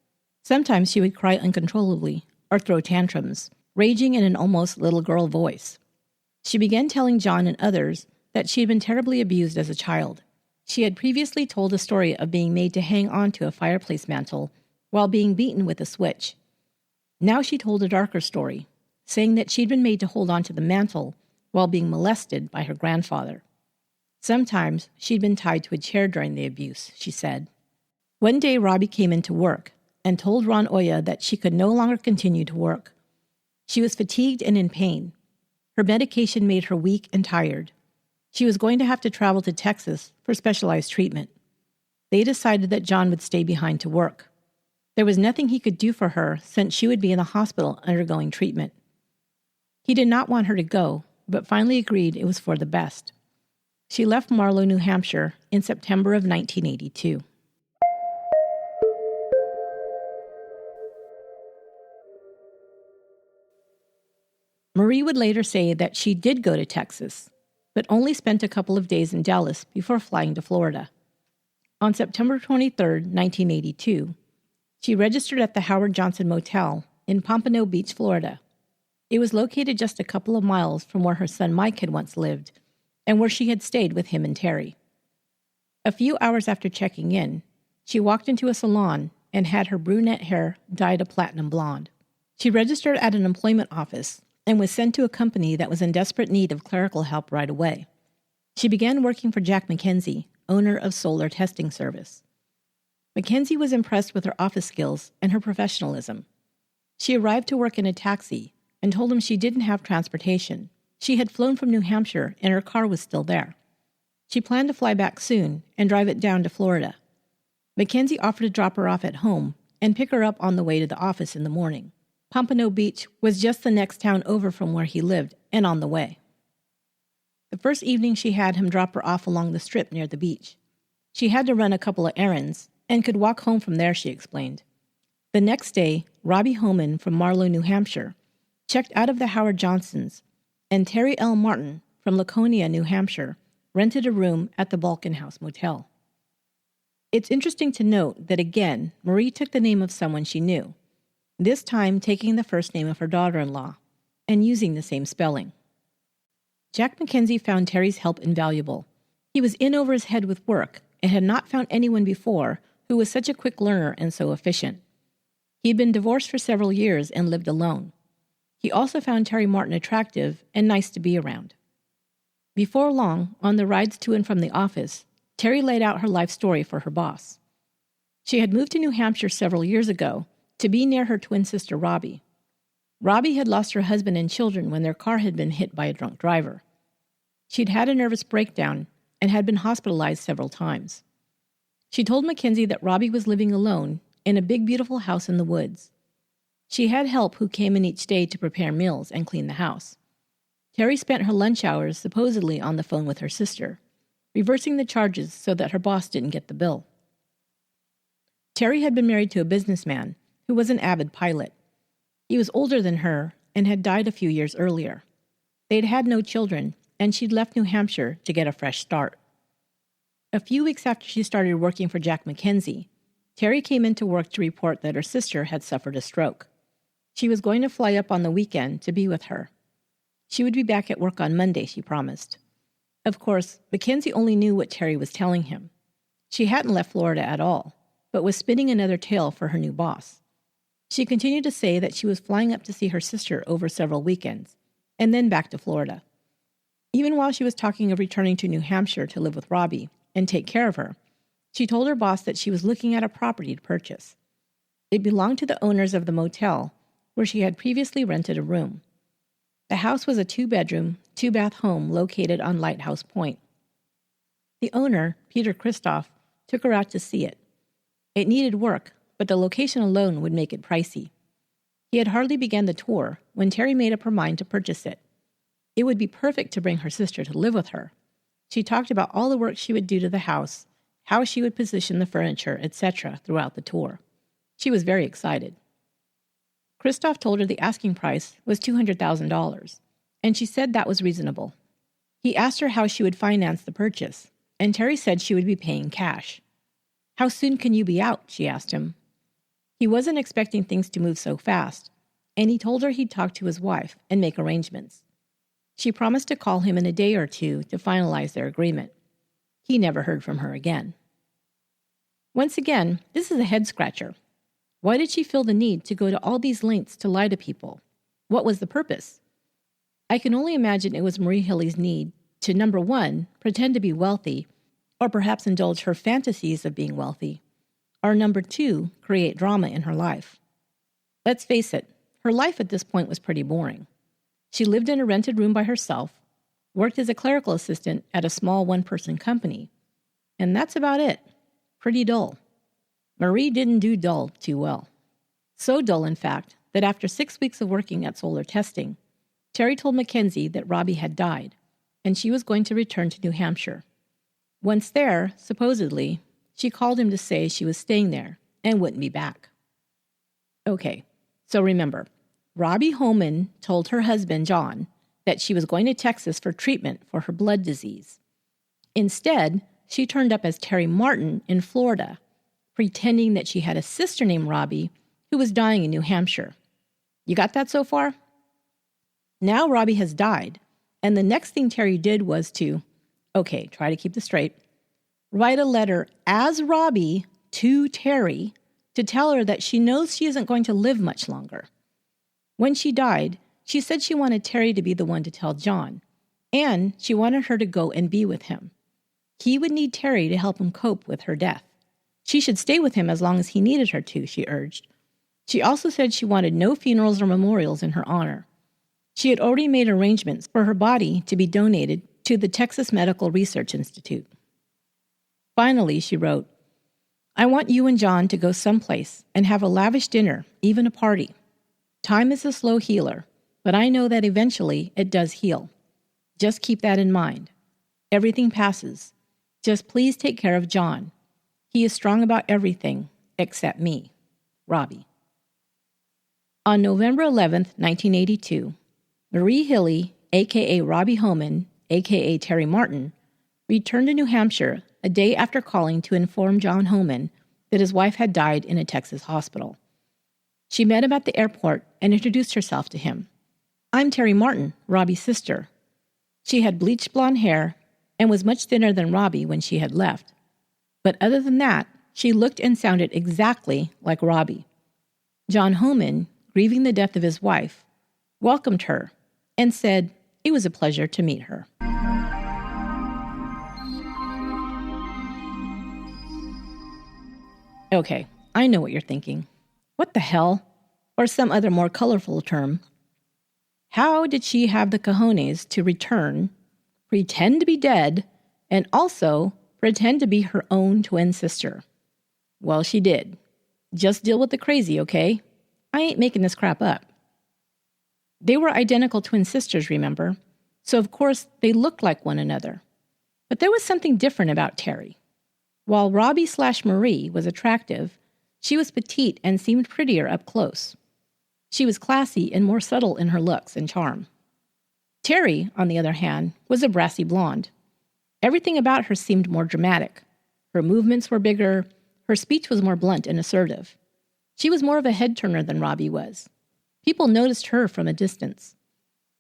Sometimes she would cry uncontrollably or throw tantrums, raging in an almost little girl voice. She began telling John and others that she had been terribly abused as a child. She had previously told a story of being made to hang onto a fireplace mantle while being beaten with a switch. Now she told a darker story, saying that she'd been made to hold onto the mantle while being molested by her grandfather. Sometimes she'd been tied to a chair during the abuse, she said. One day Robbie came into work and told Ron Oya that she could no longer continue to work. She was fatigued and in pain. Her medication made her weak and tired. She was going to have to travel to Texas for specialized treatment. They decided that John would stay behind to work. There was nothing he could do for her since she would be in the hospital undergoing treatment. He did not want her to go, but finally agreed it was for the best. She left Marlow, New Hampshire in September of 1982. Marie would later say that she did go to Texas, but only spent a couple of days in Dallas before flying to Florida. On September 23, 1982, she registered at the Howard Johnson Motel in Pompano Beach, Florida. It was located just a couple of miles from where her son Mike had once lived, and where she had stayed with him and Terry. A few hours after checking in, she walked into a salon and had her brunette hair dyed a platinum blonde. She registered at an employment office and was sent to a company that was in desperate need of clerical help right away. She began working for Jack McKenzie, owner of Solar Testing Service. McKenzie was impressed with her office skills and her professionalism. She arrived to work in a taxi and told him she didn't have transportation. She had flown from New Hampshire and her car was still there. She planned to fly back soon and drive it down to Florida. McKenzie offered to drop her off at home and pick her up on the way to the office in the morning. Pompano Beach was just the next town over from where he lived and on the way. The first evening she had him drop her off along the strip near the beach. She had to run a couple of errands and could walk home from there, she explained. The next day, Robbie Holman from Marlow, New Hampshire, checked out of the Howard Johnsons, and Terry L. Martin from Laconia, New Hampshire, rented a room at the Balkan House Motel. It's interesting to note that again, Marie took the name of someone she knew, this time taking the first name of her daughter-in-law, and using the same spelling. Jack McKenzie found Terry's help invaluable. He was in over his head with work and had not found anyone before who was such a quick learner and so efficient. He had been divorced for several years and lived alone. He also found Terry Martin attractive and nice to be around. Before long, on the rides to and from the office, Terry laid out her life story for her boss. She had moved to New Hampshire several years ago to be near her twin sister Robbie. Robbie had lost her husband and children when their car had been hit by a drunk driver. She'd had a nervous breakdown and had been hospitalized several times. She told McKenzie that Robbie was living alone in a big, beautiful house in the woods. She had help who came in each day to prepare meals and clean the house. Terry spent her lunch hours supposedly on the phone with her sister, reversing the charges so that her boss didn't get the bill. Terry had been married to a businessman who was an avid pilot. He was older than her and had died a few years earlier. They'd had no children, and she'd left New Hampshire to get a fresh start. A few weeks after she started working for Jack McKenzie, Terry came into work to report that her sister had suffered a stroke. She was going to fly up on the weekend to be with her. She would be back at work on Monday, she promised. Of course, Mackenzie only knew what Terry was telling him. She hadn't left Florida at all, but was spinning another tale for her new boss. She continued to say that she was flying up to see her sister over several weekends, and then back to Florida. Even while she was talking of returning to New Hampshire to live with Robbie and take care of her, she told her boss that she was looking at a property to purchase. It belonged to the owners of the motel, where she had previously rented a room. The house was a 2-bedroom, 2-bath home located on Lighthouse Point. The owner, Peter Christoph, took her out to see it. It needed work, but the location alone would make it pricey. He had hardly begun the tour when Terry made up her mind to purchase it. It would be perfect to bring her sister to live with her. She talked about all the work she would do to the house, how she would position the furniture, etc. throughout the tour. She was very excited. Christoph told her the asking price was $200,000, and she said that was reasonable. He asked her how she would finance the purchase, and Terry said she would be paying cash. "How soon can you be out?" she asked him. He wasn't expecting things to move so fast, and he told her he'd talk to his wife and make arrangements. She promised to call him in a day or two to finalize their agreement. He never heard from her again. Once again, this is a head-scratcher. Why did she feel the need to go to all these lengths to lie to people? What was the purpose? I can only imagine it was Marie Hilley's need to, number one, pretend to be wealthy, or perhaps indulge her fantasies of being wealthy, or number two, create drama in her life. Let's face it, her life at this point was pretty boring. She lived in a rented room by herself, worked as a clerical assistant at a small one-person company, and that's about it. Pretty dull. Marie didn't do dull too well. So dull, in fact, that after 6 weeks of working at solar testing, Terry told Mackenzie that Robbie had died, and she was going to return to New Hampshire. Once there, supposedly, she called him to say she was staying there and wouldn't be back. Okay, so remember, Robbie Holman told her husband, John, that she was going to Texas for treatment for her blood disease. Instead, she turned up as Terry Martin in Florida, pretending that she had a sister named Robbie who was dying in New Hampshire. You got that so far? Now Robbie has died, and the next thing Terry did was to, try to keep this straight, write a letter as Robbie to Terry to tell her that she knows she isn't going to live much longer. When she died, she said she wanted Terry to be the one to tell John, and she wanted her to go and be with him. He would need Terry to help him cope with her death. She should stay with him as long as he needed her to, she urged. She also said she wanted no funerals or memorials in her honor. She had already made arrangements for her body to be donated to the Texas Medical Research Institute. Finally, she wrote, "I want you and John to go someplace and have a lavish dinner, even a party. Time is a slow healer, but I know that eventually it does heal. Just keep that in mind. Everything passes. Just please take care of John. He is strong about everything except me. Robbie." On November 11th, 1982, Marie Hilly, a.k.a. Robbie Holman, a.k.a. Terry Martin, returned to New Hampshire a day after calling to inform John Holman that his wife had died in a Texas hospital. She met him at the airport and introduced herself to him. "I'm Terry Martin, Robbie's sister." She had bleached blonde hair and was much thinner than Robbie when she had left. But other than that, she looked and sounded exactly like Robbie. John Holman, grieving the death of his wife, welcomed her and said it was a pleasure to meet her. Okay, I know what you're thinking. What the hell? Or some other more colorful term. How did she have the cojones to return, pretend to be dead, and also pretend to be her own twin sister? Well, she did. Just deal with the crazy, okay? I ain't making this crap up. They were identical twin sisters, remember? So of course they looked like one another. But there was something different about Terry. While Robbie/Marie was attractive, she was petite and seemed prettier up close. She was classy and more subtle in her looks and charm. Terry, on the other hand, was a brassy blonde. Everything about her seemed more dramatic. Her movements were bigger, her speech was more blunt and assertive. She was more of a head-turner than Robbie was. People noticed her from a distance.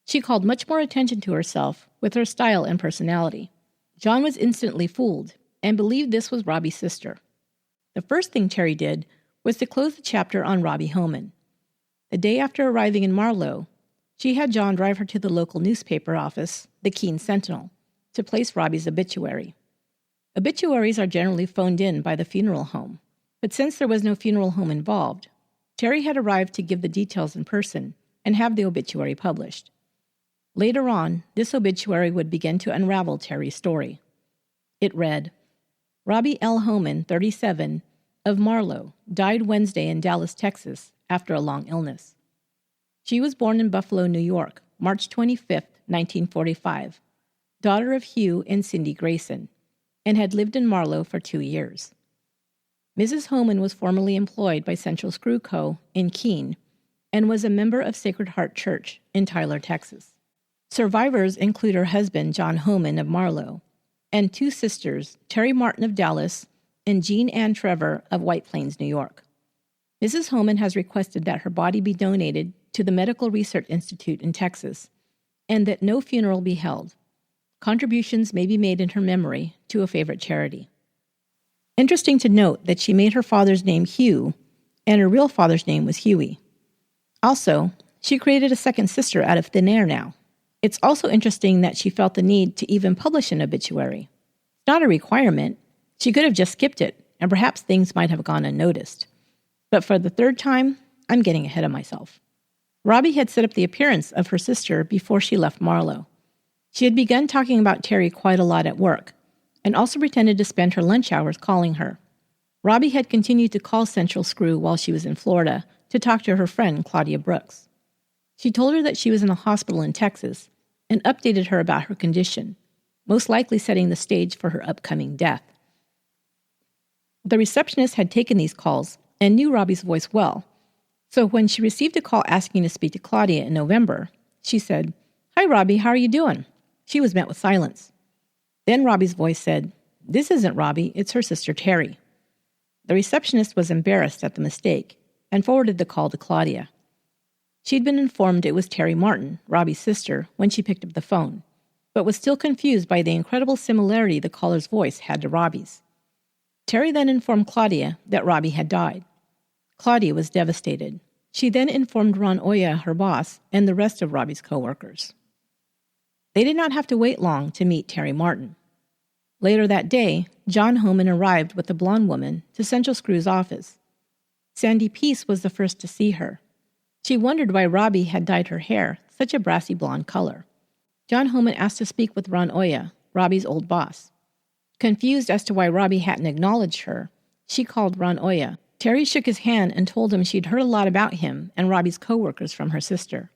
She called much more attention to herself with her style and personality. John was instantly fooled and believed this was Robbie's sister. The first thing Terry did was to close the chapter on Robbie Holman. The day after arriving in Marlow, she had John drive her to the local newspaper office, the Keene Sentinel, to place Robbie's obituary. Obituaries are generally phoned in by the funeral home, but since there was no funeral home involved, Terry had arrived to give the details in person and have the obituary published. Later on, this obituary would begin to unravel Terry's story. It read, Robbie L. Holman, 37, of Marlow, died Wednesday in Dallas, Texas, after a long illness. She was born in Buffalo, New York, March 25, 1945, daughter of Hugh and Cindy Grayson, and had lived in Marlow for 2 years. Mrs. Holman was formerly employed by Central Screw Co. in Keene and was a member of Sacred Heart Church in Tyler, Texas. Survivors include her husband, John Holman of Marlow, and 2 sisters, Terry Martin of Dallas and Jean Ann Trevor of White Plains, New York. Mrs. Holman has requested that her body be donated to the Medical Research Institute in Texas and that no funeral be held. Contributions may be made in her memory to a favorite charity. Interesting to note that she made her father's name Hugh and her real father's name was Huey. Also, she created a second sister out of thin air now. It's also interesting that she felt the need to even publish an obituary. It's not a requirement. She could have just skipped it, and perhaps things might have gone unnoticed. But for the 3rd time, I'm getting ahead of myself. Robbie had set up the appearance of her sister before she left Marlow. She had begun talking about Terry quite a lot at work, and also pretended to spend her lunch hours calling her. Robbie had continued to call Central Screw while she was in Florida to talk to her friend Claudia Brooks. She told her that she was in a hospital in Texas and updated her about her condition, most likely setting the stage for her upcoming death. The receptionist had taken these calls and knew Robbie's voice well, so when she received a call asking to speak to Claudia in November, she said, "Hi, Robbie, how are you doing?" She was met with silence. Then Robbie's voice said, "This isn't Robbie, it's her sister Terry." The receptionist was embarrassed at the mistake and forwarded the call to Claudia. She'd been informed it was Terry Martin, Robbie's sister, when she picked up the phone, but was still confused by the incredible similarity the caller's voice had to Robbie's. Terry then informed Claudia that Robbie had died. Claudia was devastated. She then informed Ron Oya, her boss, and the rest of Robbie's co-workers. They did not have to wait long to meet Terry Martin. Later that day, John Holman arrived with the blonde woman to Central Screw's office. Sandy Peace was the first to see her. She wondered why Robbie had dyed her hair such a brassy blonde color. John Holman asked to speak with Ron Oya, Robbie's old boss. Confused as to why Robbie hadn't acknowledged her, she called Ron Oya. Terry shook his hand and told him she'd heard a lot about him and Robbie's co-workers from her sister.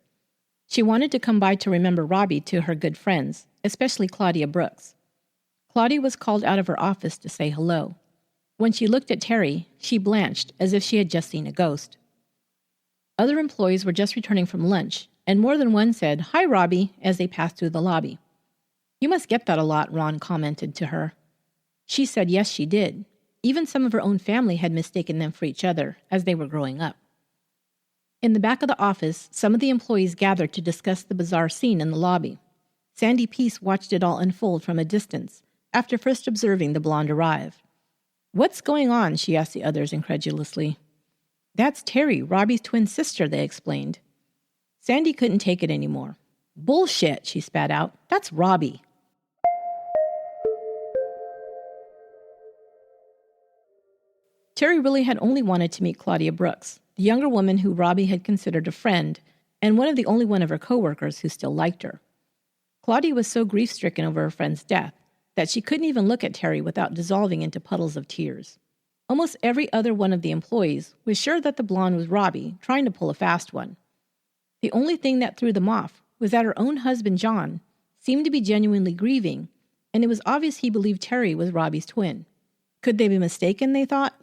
She wanted to come by to remember Robbie to her good friends, especially Claudia Brooks. Claudia was called out of her office to say hello. When she looked at Terry, she blanched as if she had just seen a ghost. Other employees were just returning from lunch, and more than one said, "Hi, Robbie," as they passed through the lobby. "You must get that a lot," Ron commented to her. She said yes, she did. Even some of her own family had mistaken them for each other as they were growing up. In the back of the office, some of the employees gathered to discuss the bizarre scene in the lobby. Sandy Peace watched it all unfold from a distance, after first observing the blonde arrive. "What's going on?" she asked the others incredulously. "That's Terry, Robbie's twin sister," they explained. Sandy couldn't take it anymore. "Bullshit," she spat out. "That's Robbie." Terry really had only wanted to meet Claudia Brooks, the younger woman who Robbie had considered a friend, and one of the only one of her co-workers who still liked her. Claudia was so grief-stricken over her friend's death that she couldn't even look at Terry without dissolving into puddles of tears. Almost every other one of the employees was sure that the blonde was Robbie, trying to pull a fast one. The only thing that threw them off was that her own husband, John, seemed to be genuinely grieving, and it was obvious he believed Terry was Robbie's twin. Could they be mistaken, they thought?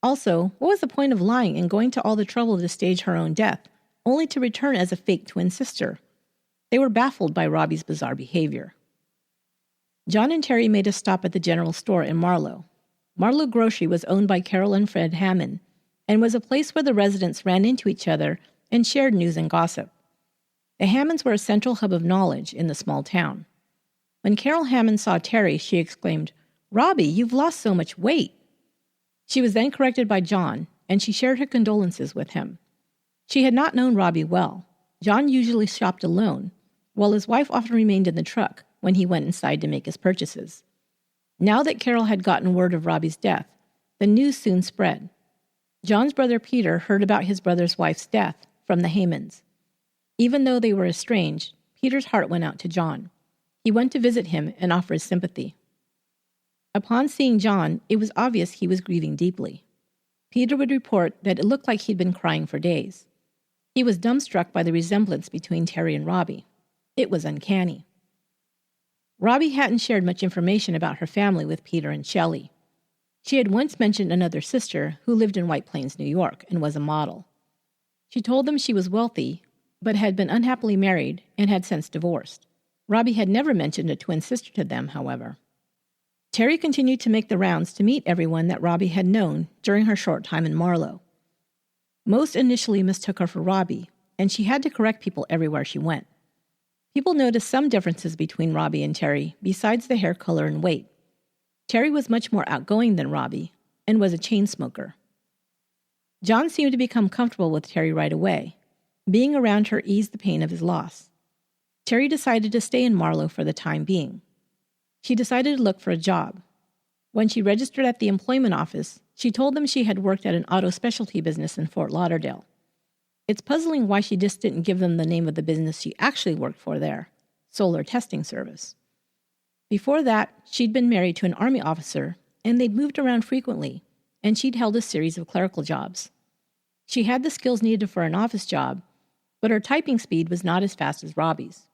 Also, what was the point of lying and going to all the trouble to stage her own death, only to return as a fake twin sister? They were baffled by Robbie's bizarre behavior. John and Terry made a stop at the general store in Marlow. Marlowe Grocery was owned by Carol and Fred Hammond and was a place where the residents ran into each other and shared news and gossip. The Hammonds were a central hub of knowledge in the small town. When Carol Hammond saw Terry, she exclaimed, "Robbie, you've lost so much weight." She was then corrected by John, and she shared her condolences with him. She had not known Robbie well. John usually shopped alone, while his wife often remained in the truck when he went inside to make his purchases. Now that Carol had gotten word of Robbie's death, the news soon spread. John's brother Peter heard about his brother's wife's death from the Hammonds. Even though they were estranged, Peter's heart went out to John. He went to visit him and offer his sympathy. Upon seeing John, it was obvious he was grieving deeply. Peter would report that it looked like he'd been crying for days. He was dumbstruck by the resemblance between Terry and Robbie. It was uncanny. Robbie hadn't shared much information about her family with Peter and Shelley. She had once mentioned another sister who lived in White Plains, New York, and was a model. She told them she was wealthy, but had been unhappily married and had since divorced. Robbie had never mentioned a twin sister to them, however. Terry continued to make the rounds to meet everyone that Robbie had known during her short time in Marlowe. Most initially mistook her for Robbie, and she had to correct people everywhere she went. People noticed some differences between Robbie and Terry, besides the hair color and weight. Terry was much more outgoing than Robbie, and was a chain smoker. John seemed to become comfortable with Terry right away. Being around her eased the pain of his loss. Terry decided to stay in Marlowe for the time being. She decided to look for a job. When she registered at the employment office, she told them she had worked at an auto specialty business in Fort Lauderdale. It's puzzling why she just didn't give them the name of the business she actually worked for there, Solar Testing Service. Before that, she'd been married to an Army officer, and they'd moved around frequently, and she'd held a series of clerical jobs. She had the skills needed for an office job, but her typing speed was not as fast as Robbie's.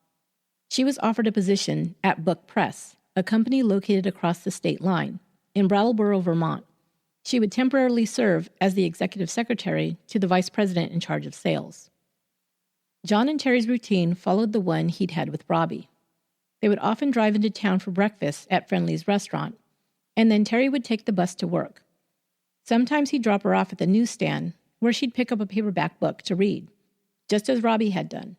She was offered a position at Book Press, a company located across the state line, in Brattleboro, Vermont. She would temporarily serve as the executive secretary to the vice president in charge of sales. John and Terry's routine followed the one he'd had with Robbie. They would often drive into town for breakfast at Friendly's restaurant, and then Terry would take the bus to work. Sometimes he'd drop her off at the newsstand, where she'd pick up a paperback book to read, just as Robbie had done.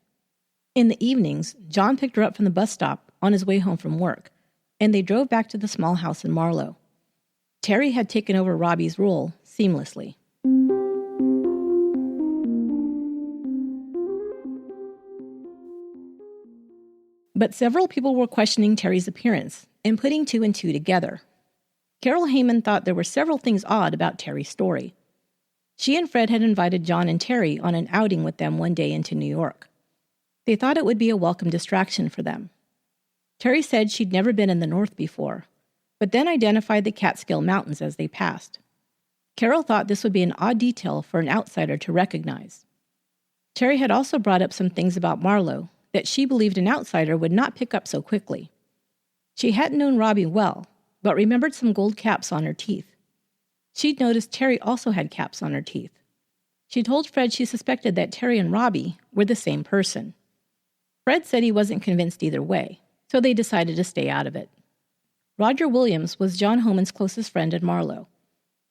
In the evenings, John picked her up from the bus stop on his way home from work, and they drove back to the small house in Marlowe. Terry had taken over Robbie's role seamlessly. But several people were questioning Terry's appearance and putting two and two together. Carol Heyman thought there were several things odd about Terry's story. She and Fred had invited John and Terry on an outing with them one day into New York. They thought it would be a welcome distraction for them. Terry said she'd never been in the North before, but then identified the Catskill Mountains as they passed. Carol thought this would be an odd detail for an outsider to recognize. Terry had also brought up some things about Marlowe that she believed an outsider would not pick up so quickly. She hadn't known Robbie well, but remembered some gold caps on her teeth. She'd noticed Terry also had caps on her teeth. She told Fred she suspected that Terry and Robbie were the same person. Fred said he wasn't convinced either way, so they decided to stay out of it. Roger Williams was John Holman's closest friend at Marlowe.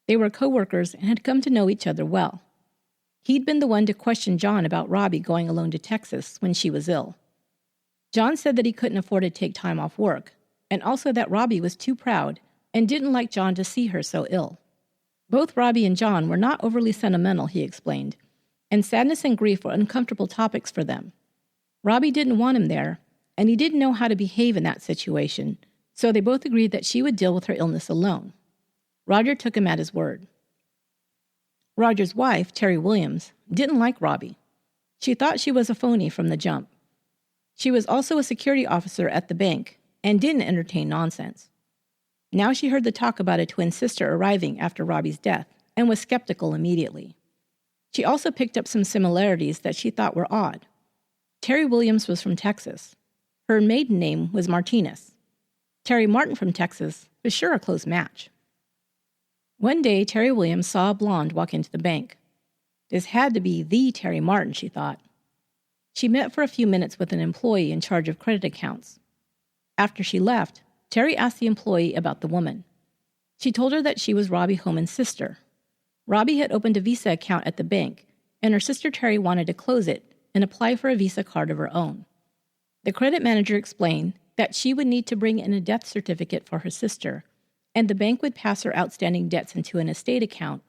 They were co-workers and had come to know each other well. He'd been the one to question John about Robbie going alone to Texas when she was ill. John said that he couldn't afford to take time off work, and also that Robbie was too proud and didn't like John to see her so ill. Both Robbie and John were not overly sentimental, he explained, and sadness and grief were uncomfortable topics for them. Robbie didn't want him there, and he didn't know how to behave in that situation, so they both agreed that she would deal with her illness alone. Roger took him at his word. Roger's wife, Terry Williams, didn't like Robbie. She thought she was a phony from the jump. She was also a security officer at the bank and didn't entertain nonsense. Now she heard the talk about a twin sister arriving after Robbie's death and was skeptical immediately. She also picked up some similarities that she thought were odd. Terry Williams was from Texas. Her maiden name was Martinez. Terry Martin from Texas was sure a close match. One day, Terry Williams saw a blonde walk into the bank. This had to be the Terry Martin, she thought. She met for a few minutes with an employee in charge of credit accounts. After she left, Terry asked the employee about the woman. She told her that she was Robbie Holman's sister. Robbie had opened a Visa account at the bank, and her sister Terry wanted to close it and apply for a Visa card of her own. The credit manager explained that she would need to bring in a death certificate for her sister, and the bank would pass her outstanding debts into an estate account,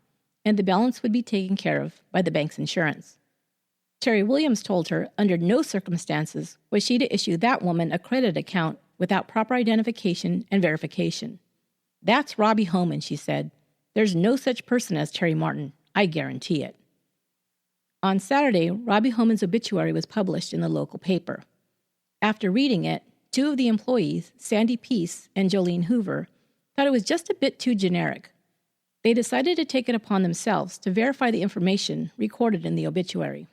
and the balance would be taken care of by the bank's insurance. Terry Williams told her under no circumstances was she to issue that woman a credit account without proper identification and verification. "That's Robbie Holman," she said. "There's no such person as Terry Martin. I guarantee it." On Saturday, Robbie Holman's obituary was published in the local paper. After reading it, two of the employees, Sandy Peace and Jolene Hoover, thought it was just a bit too generic. They decided to take it upon themselves to verify the information recorded in the obituary.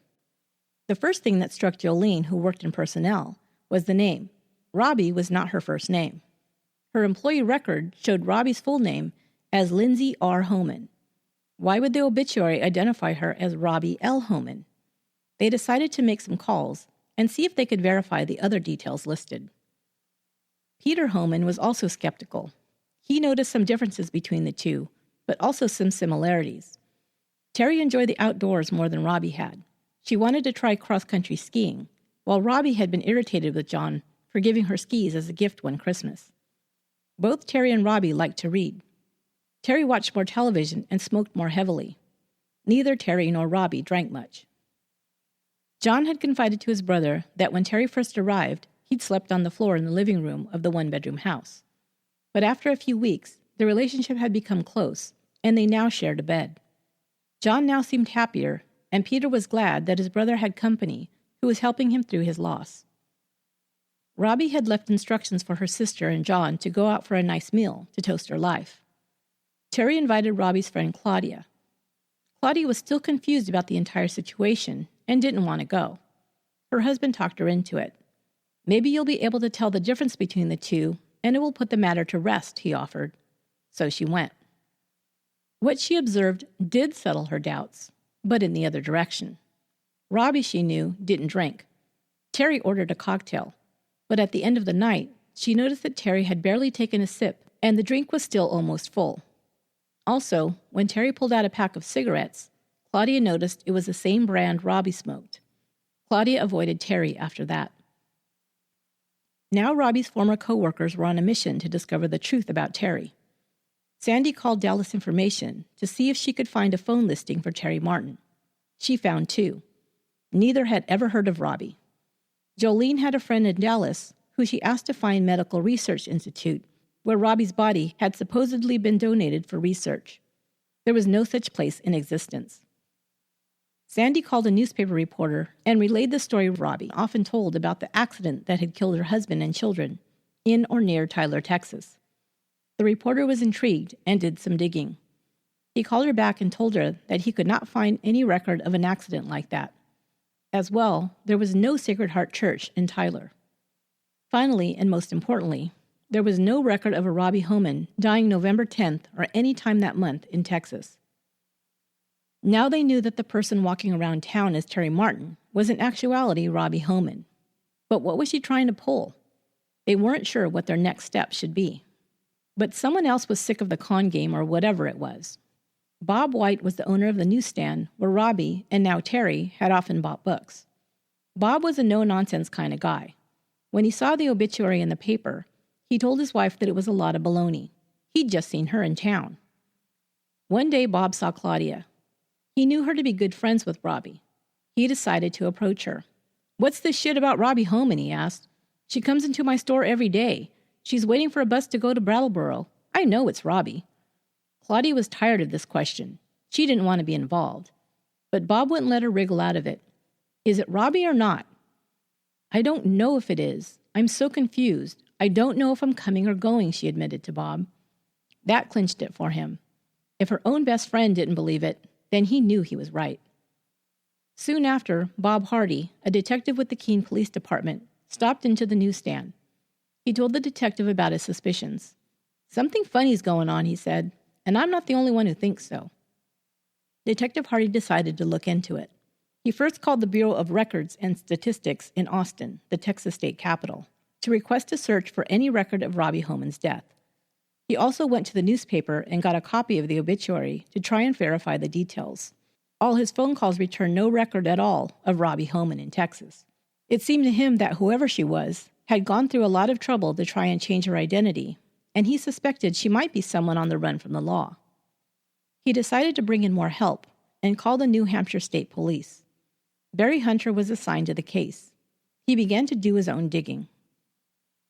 The first thing that struck Jolene, who worked in personnel, was the name. Robbie was not her first name. Her employee record showed Robbie's full name as Lindsay R. Holman. Why would the obituary identify her as Robbie L. Holman? They decided to make some calls and see if they could verify the other details listed. Peter Holman was also skeptical. He noticed some differences between the two, but also some similarities. Terry enjoyed the outdoors more than Robbie had. She wanted to try cross-country skiing, while Robbie had been irritated with John for giving her skis as a gift one Christmas. Both Terry and Robbie liked to read. Terry watched more television and smoked more heavily. Neither Terry nor Robbie drank much. John had confided to his brother that when Terry first arrived, he'd slept on the floor in the living room of the one-bedroom house. But after a few weeks, the relationship had become close, and they now shared a bed. John now seemed happier, and Peter was glad that his brother had company who was helping him through his loss. Robbie had left instructions for her sister and John to go out for a nice meal to toast her life. Terry invited Robbie's friend Claudia. Claudia was still confused about the entire situation and didn't want to go. Her husband talked her into it. "Maybe you'll be able to tell the difference between the two, and it will put the matter to rest," he offered. So she went. What she observed did settle her doubts, but in the other direction. Robbie, she knew, didn't drink. Terry ordered a cocktail, but at the end of the night, she noticed that Terry had barely taken a sip, and the drink was still almost full. Also, when Terry pulled out a pack of cigarettes, Claudia noticed it was the same brand Robbie smoked. Claudia avoided Terry after that. Now Robbie's former co-workers were on a mission to discover the truth about Terry. Sandy called Dallas Information to see if she could find a phone listing for Terry Martin. She found two. Neither had ever heard of Robbie. Jolene had a friend in Dallas who she asked to find Medical Research Institute, where Robbie's body had supposedly been donated for research. There was no such place in existence. Sandy called a newspaper reporter and relayed the story Robbie often told about the accident that had killed her husband and children in or near Tyler, Texas. The reporter was intrigued and did some digging. He called her back and told her that he could not find any record of an accident like that. As well, there was no Sacred Heart Church in Tyler. Finally, and most importantly, there was no record of a Robbie Holman dying November 10th or any time that month in Texas. Now they knew that the person walking around town as Terry Martin was in actuality Robbie Holman. But what was she trying to pull? They weren't sure what their next step should be. But someone else was sick of the con game or whatever it was. Bob White was the owner of the newsstand where Robbie, and now Terry, had often bought books. Bob was a no-nonsense kind of guy. When he saw the obituary in the paper, he told his wife that it was a lot of baloney. He'd just seen her in town. One day Bob saw Claudia. He knew her to be good friends with Robbie. He decided to approach her. "What's this shit about Robbie Holman?" he asked. "She comes into my store every day. She's waiting for a bus to go to Brattleboro. I know it's Robbie." Claudia was tired of this question. She didn't want to be involved. But Bob wouldn't let her wriggle out of it. "Is it Robbie or not?" "I don't know if it is. I'm so confused. I don't know if I'm coming or going," she admitted to Bob. That clinched it for him. If her own best friend didn't believe it, then he knew he was right. Soon after, Bob Hardy, a detective with the Keene Police Department, stopped into the newsstand. He told the detective about his suspicions. "Something funny's going on," he said, "and I'm not the only one who thinks so." Detective Hardy decided to look into it. He first called the Bureau of Records and Statistics in Austin, the Texas state capital, to request a search for any record of Robbie Holman's death. He also went to the newspaper and got a copy of the obituary to try and verify the details. All his phone calls returned no record at all of Robbie Holman in Texas. It seemed to him that whoever she was had gone through a lot of trouble to try and change her identity, and he suspected she might be someone on the run from the law. He decided to bring in more help and called the New Hampshire State Police. Barry Hunter was assigned to the case. He began to do his own digging.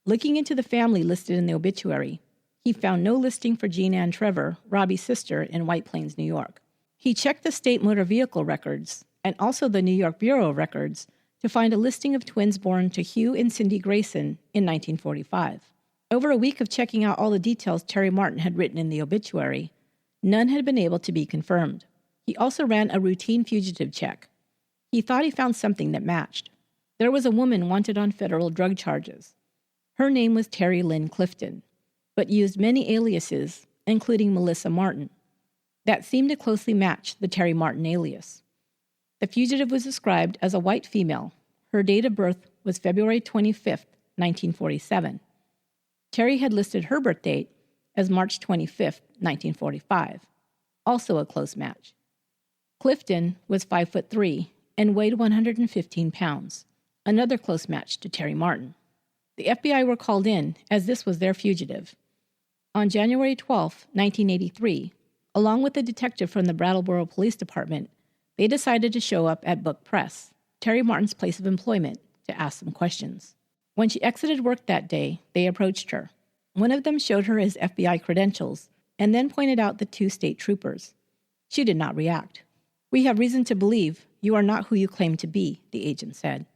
Looking into the family listed in the obituary, he found no listing for Jean Ann Trevor, Robbie's sister, in White Plains, New York. He checked the state motor vehicle records and also the New York Bureau of Records to find a listing of twins born to Hugh and Cindy Grayson in 1945. Over a week of checking out all the details Terry Martin had written in the obituary, none had been able to be confirmed. He also ran a routine fugitive check. He thought he found something that matched. There was a woman wanted on federal drug charges. Her name was Terry Lynn Clifton, but used many aliases, including Melissa Martin. That seemed to closely match the Terry Martin alias. The fugitive was described as a white female. Her date of birth was February 25, 1947. Terry had listed her birth date as March 25, 1945, also a close match. Clifton was 5'3" and weighed 115 pounds, another close match to Terry Martin. The FBI were called in, as this was their fugitive. On January 12, 1983, along with a detective from the Brattleboro Police Department, they decided to show up at Book Press, Terry Martin's place of employment, to ask some questions. When she exited work that day, they approached her. One of them showed her his FBI credentials and then pointed out the two state troopers. She did not react. "We have reason to believe you are not who you claim to be," the agent said.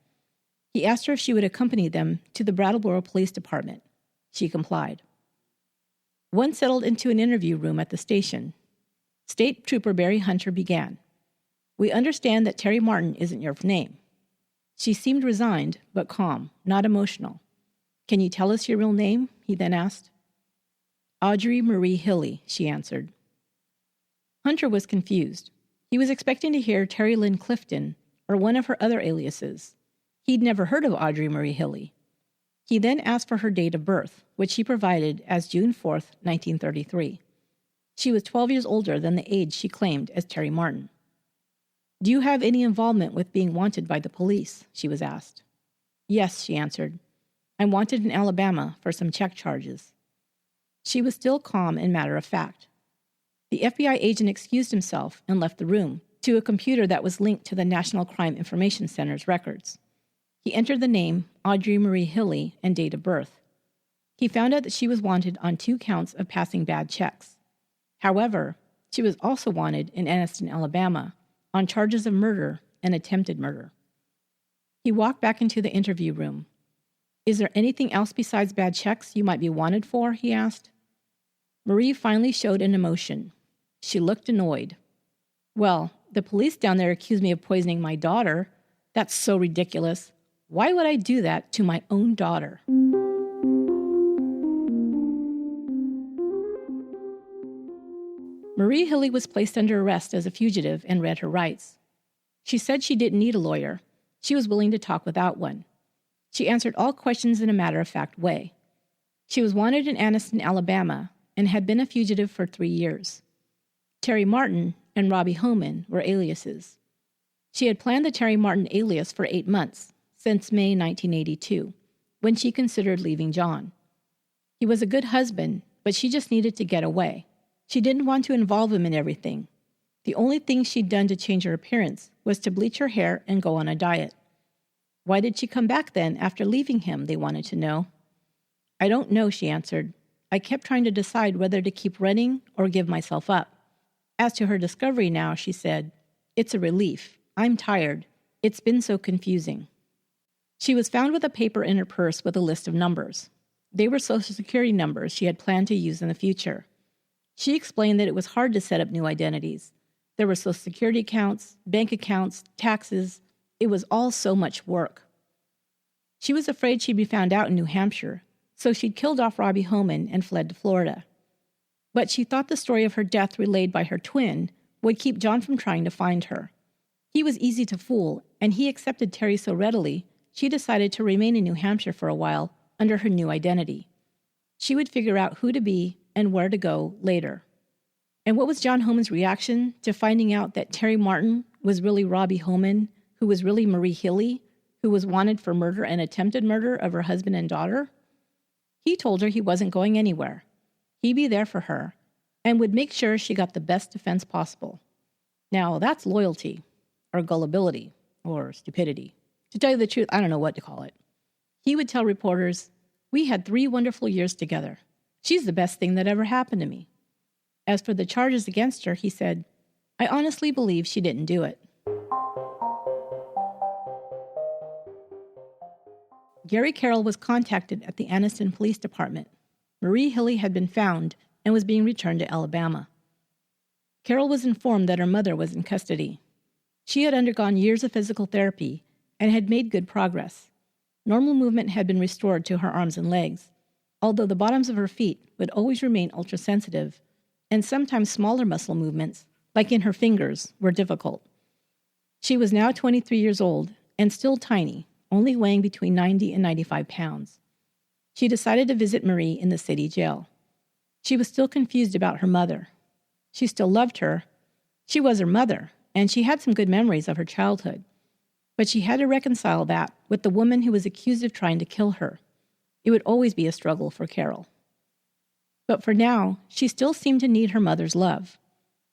He asked her if she would accompany them to the Brattleboro Police Department. She complied. Once settled into an interview room at the station, State Trooper Barry Hunter began. "We understand that Terry Martin isn't your name." She seemed resigned, but calm, not emotional. "Can you tell us your real name?" he then asked. "Audrey Marie Hilly," she answered. Hunter was confused. He was expecting to hear Terry Lynn Clifton or one of her other aliases. He'd never heard of Audrey Marie Hilly. He then asked for her date of birth, which she provided as June 4, 1933. She was 12 years older than the age she claimed as Terry Martin. "Do you have any involvement with being wanted by the police?" she was asked. "Yes," she answered. "I'm wanted in Alabama for some check charges." She was still calm and matter-of-fact. The FBI agent excused himself and left the room to a computer that was linked to the National Crime Information Center's records. He entered the name, Audrey Marie Hilly, and date of birth. He found out that she was wanted on 2 counts of passing bad checks. However, she was also wanted in Anniston, Alabama, on charges of murder and attempted murder. He walked back into the interview room. "Is there anything else besides bad checks you might be wanted for?" he asked. Marie finally showed an emotion. She looked annoyed. "Well, the police down there accused me of poisoning my daughter. That's so ridiculous. Why would I do that to my own daughter?" Marie Hilly was placed under arrest as a fugitive and read her rights. She said she didn't need a lawyer. She was willing to talk without one. She answered all questions in a matter-of-fact way. She was wanted in Anniston, Alabama, and had been a fugitive for 3 years. Terry Martin and Robbie Holman were aliases. She had planned the Terry Martin alias for 8 months, since May 1982, when she considered leaving John. He was a good husband, but she just needed to get away. She didn't want to involve him in everything. The only thing she'd done to change her appearance was to bleach her hair and go on a diet. Why did she come back then after leaving him, they wanted to know. "I don't know," she answered. "I kept trying to decide whether to keep running or give myself up." As to her discovery now, she said, "It's a relief. I'm tired. It's been so confusing." She was found with a paper in her purse with a list of numbers. They were Social Security numbers she had planned to use in the future. She explained that it was hard to set up new identities. There were Social Security accounts, bank accounts, taxes. It was all so much work. She was afraid she'd be found out in New Hampshire, so she'd killed off Robbie Holman and fled to Florida. But she thought the story of her death relayed by her twin would keep John from trying to find her. He was easy to fool, and he accepted Terry so readily, she decided to remain in New Hampshire for a while under her new identity. She would figure out who to be and where to go later. And what was John Holman's reaction to finding out that Terry Martin was really Robbie Holman, who was really Marie Hilly, who was wanted for murder and attempted murder of her husband and daughter? He told her he wasn't going anywhere. He'd be there for her and would make sure she got the best defense possible. Now, that's loyalty, or gullibility, or stupidity. To tell you the truth, I don't know what to call it. He would tell reporters, "We had 3 wonderful years together. She's the best thing that ever happened to me." As for the charges against her, he said, "I honestly believe she didn't do it." Gary Carroll was contacted at the Anniston Police Department. Marie Hilly had been found and was being returned to Alabama. Carroll was informed that her mother was in custody. She had undergone years of physical therapy and had made good progress. Normal movement had been restored to her arms and legs, although the bottoms of her feet would always remain ultrasensitive, and sometimes smaller muscle movements, like in her fingers, were difficult. She was now 23 years old and still tiny, only weighing between 90 and 95 pounds. She decided to visit Marie in the city jail. She was still confused about her mother. She still loved her. She was her mother, and she had some good memories of her childhood. But she had to reconcile that with the woman who was accused of trying to kill her. It would always be a struggle for Carroll. But for now, she still seemed to need her mother's love.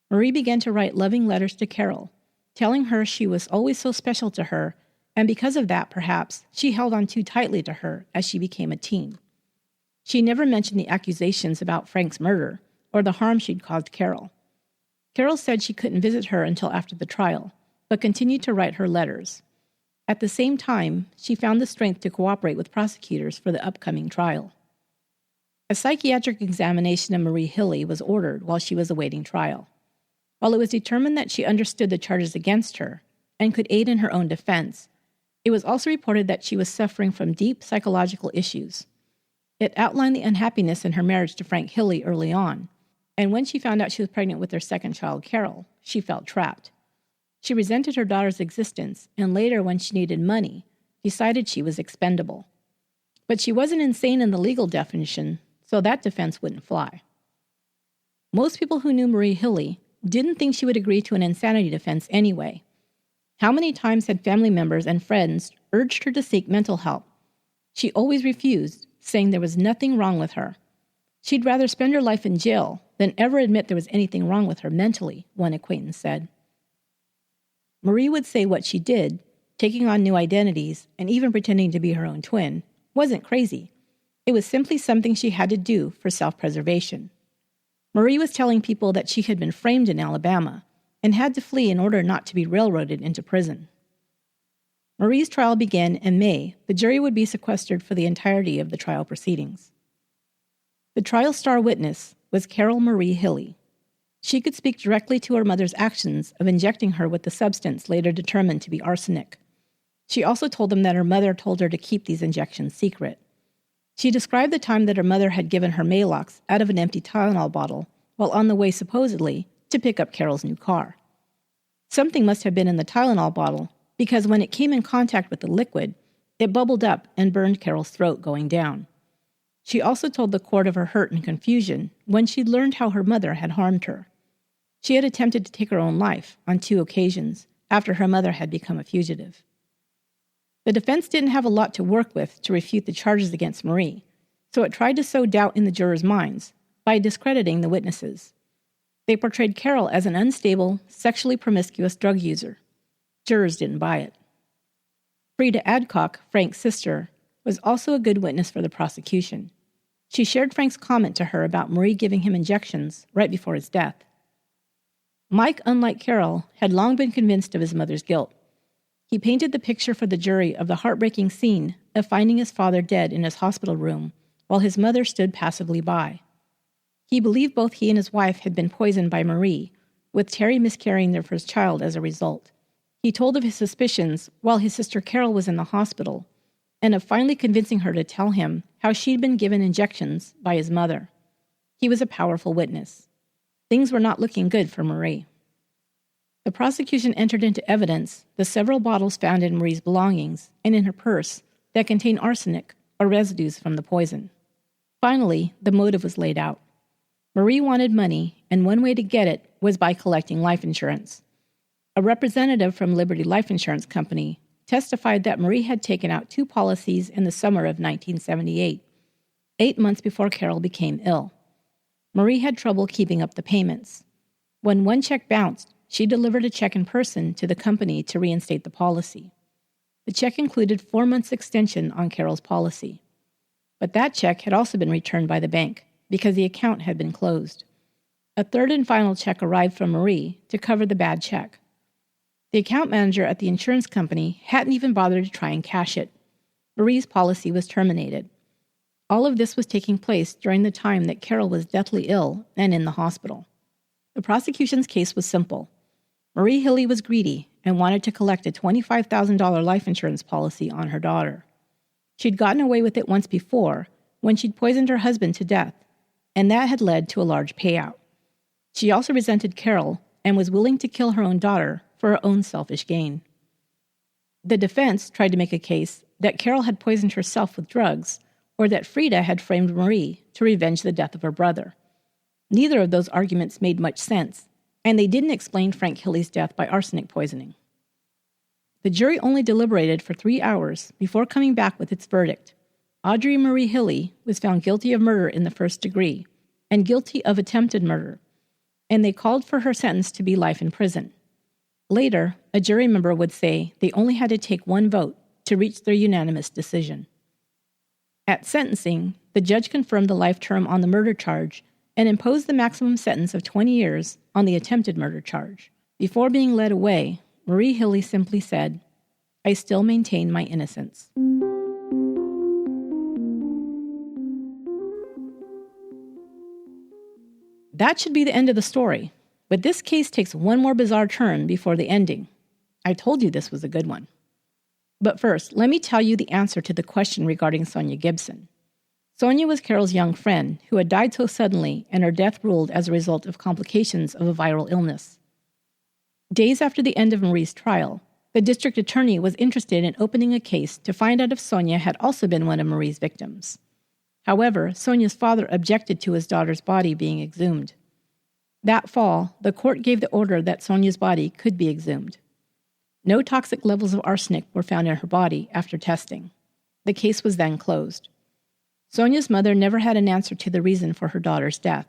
Marie began to write loving letters to Carroll, telling her she was always so special to her, and because of that, perhaps, she held on too tightly to her as she became a teen. She never mentioned the accusations about Frank's murder or the harm she'd caused Carroll. Carroll said she couldn't visit her until after the trial, but continued to write her letters. At the same time, she found the strength to cooperate with prosecutors for the upcoming trial. A psychiatric examination of Marie Hilly was ordered while she was awaiting trial. While it was determined that she understood the charges against her and could aid in her own defense, it was also reported that she was suffering from deep psychological issues. It outlined the unhappiness in her marriage to Frank Hilly early on, and when she found out she was pregnant with their second child, Carroll, she felt trapped. She resented her daughter's existence, and later, when she needed money, decided she was expendable. But she wasn't insane in the legal definition, so that defense wouldn't fly. Most people who knew Marie Hilly didn't think she would agree to an insanity defense anyway. How many times had family members and friends urged her to seek mental help? She always refused, saying there was nothing wrong with her. She'd rather spend her life in jail than ever admit there was anything wrong with her mentally, one acquaintance said. Marie would say what she did, taking on new identities and even pretending to be her own twin, wasn't crazy. It was simply something she had to do for self-preservation. Marie was telling people that she had been framed in Alabama and had to flee in order not to be railroaded into prison. Marie's trial began in May. The jury would be sequestered for the entirety of the trial proceedings. The trial star witness was Carol Marie Hilly. She could speak directly to her mother's actions of injecting her with the substance later determined to be arsenic. She also told them that her mother told her to keep these injections secret. She described the time that her mother had given her Maalox out of an empty Tylenol bottle while on the way, supposedly, to pick up Carol's new car. Something must have been in the Tylenol bottle because when it came in contact with the liquid, it bubbled up and burned Carol's throat going down. She also told the court of her hurt and confusion when she'd learned how her mother had harmed her. She had attempted to take her own life on 2 occasions after her mother had become a fugitive. The defense didn't have a lot to work with to refute the charges against Marie, so it tried to sow doubt in the jurors' minds by discrediting the witnesses. They portrayed Carol as an unstable, sexually promiscuous drug user. Jurors didn't buy it. Frida Adcock, Frank's sister, was also a good witness for the prosecution. She shared Frank's comment to her about Marie giving him injections right before his death. Mike, unlike Carol, had long been convinced of his mother's guilt. He painted the picture for the jury of the heartbreaking scene of finding his father dead in his hospital room while his mother stood passively by. He believed both he and his wife had been poisoned by Marie, with Terry miscarrying their first child as a result. He told of his suspicions while his sister Carol was in the hospital, and of finally convincing her to tell him how she'd been given injections by his mother. He was a powerful witness. Things were not looking good for Marie. The prosecution entered into evidence the several bottles found in Marie's belongings and in her purse that contained arsenic or residues from the poison. Finally, the motive was laid out. Marie wanted money, and one way to get it was by collecting life insurance. A representative from Liberty Life Insurance Company testified that Marie had taken out 2 policies in the summer of 1978, 8 months before Carol became ill. Marie had trouble keeping up the payments. When one check bounced, she delivered a check in person to the company to reinstate the policy. The check included 4 months' extension on Carol's policy. But that check had also been returned by the bank because the account had been closed. A third and final check arrived from Marie to cover the bad check. The account manager at the insurance company hadn't even bothered to try and cash it. Marie's policy was terminated. All of this was taking place during the time that Carol was deathly ill and in the hospital. The prosecution's case was simple. Marie Hilly was greedy and wanted to collect a $25,000 life insurance policy on her daughter. She'd gotten away with it once before when she'd poisoned her husband to death, and that had led to a large payout. She also resented Carol and was willing to kill her own daughter for her own selfish gain. The defense tried to make a case that Carol had poisoned herself with drugs or that Frida had framed Marie to revenge the death of her brother. Neither of those arguments made much sense, and they didn't explain Frank Hilly's death by arsenic poisoning. The jury only deliberated for 3 hours before coming back with its verdict. Audrey Marie Hilly was found guilty of murder in the first degree and guilty of attempted murder, and they called for her sentence to be life in prison. Later, a jury member would say they only had to take 1 vote to reach their unanimous decision. At sentencing, the judge confirmed the life term on the murder charge and imposed the maximum sentence of 20 years on the attempted murder charge. Before being led away, Marie Hilly simply said, "I still maintain my innocence." That should be the end of the story, but this case takes one more bizarre turn before the ending. I told you this was a good one. But first, let me tell you the answer to the question regarding Sonia Gibson. Sonia was Carol's young friend who had died so suddenly and her death ruled as a result of complications of a viral illness. Days after the end of Marie's trial, the district attorney was interested in opening a case to find out if Sonia had also been one of Marie's victims. However, Sonia's father objected to his daughter's body being exhumed. That fall, the court gave the order that Sonia's body could be exhumed. No toxic levels of arsenic were found in her body after testing. The case was then closed. Sonia's mother never had an answer to the reason for her daughter's death.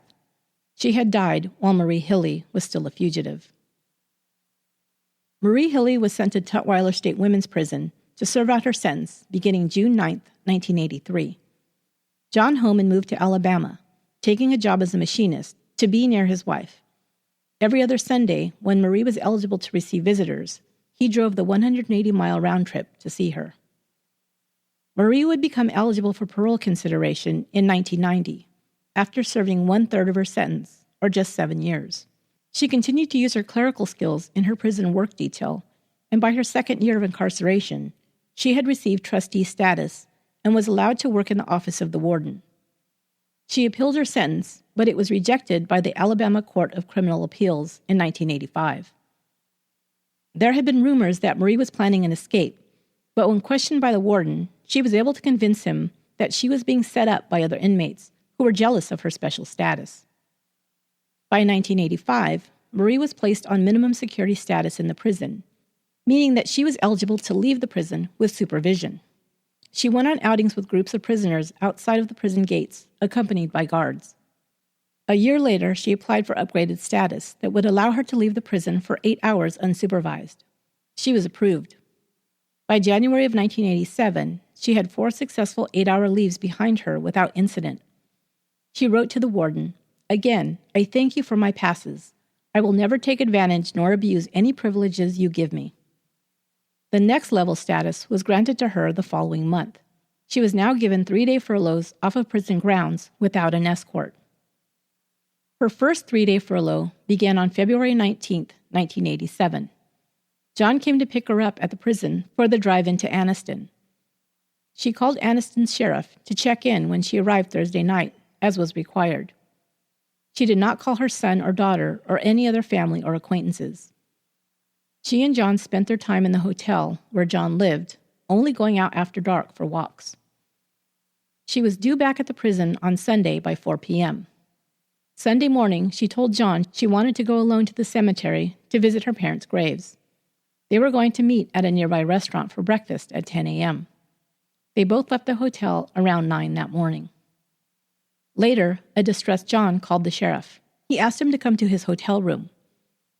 She had died while Marie Hilly was still a fugitive. Marie Hilly was sent to Tutwiler State Women's Prison to serve out her sentence beginning June 9, 1983. John Holman moved to Alabama, taking a job as a machinist to be near his wife. Every other Sunday, when Marie was eligible to receive visitors, he drove the 180-mile round trip to see her. Marie would become eligible for parole consideration in 1990, after serving 1/3 of her sentence, or just 7 years. She continued to use her clerical skills in her prison work detail, and by her 2nd year of incarceration, she had received trustee status and was allowed to work in the office of the warden. She appealed her sentence, but it was rejected by the Alabama Court of Criminal Appeals in 1985. There had been rumors that Marie was planning an escape, but when questioned by the warden, she was able to convince him that she was being set up by other inmates who were jealous of her special status. By 1985, Marie was placed on minimum security status in the prison, meaning that she was eligible to leave the prison with supervision. She went on outings with groups of prisoners outside of the prison gates, accompanied by guards. A year later, she applied for upgraded status that would allow her to leave the prison for 8 hours unsupervised. She was approved. By January of 1987, she had 4 successful 8-hour leaves behind her without incident. She wrote to the warden, "Again, I thank you for my passes. I will never take advantage nor abuse any privileges you give me." The next level status was granted to her the following month. She was now given 3-day furloughs off of prison grounds without an escort. Her first 3-day furlough began on February 19, 1987. John came to pick her up at the prison for the drive into Anniston. She called Anniston's sheriff to check in when she arrived Thursday night, as was required. She did not call her son or daughter or any other family or acquaintances. She and John spent their time in the hotel where John lived, only going out after dark for walks. She was due back at the prison on Sunday by 4 p.m. Sunday morning, she told John she wanted to go alone to the cemetery to visit her parents' graves. They were going to meet at a nearby restaurant for breakfast at 10 a.m. They both left the hotel around 9 that morning. Later, a distressed John called the sheriff. He asked him to come to his hotel room.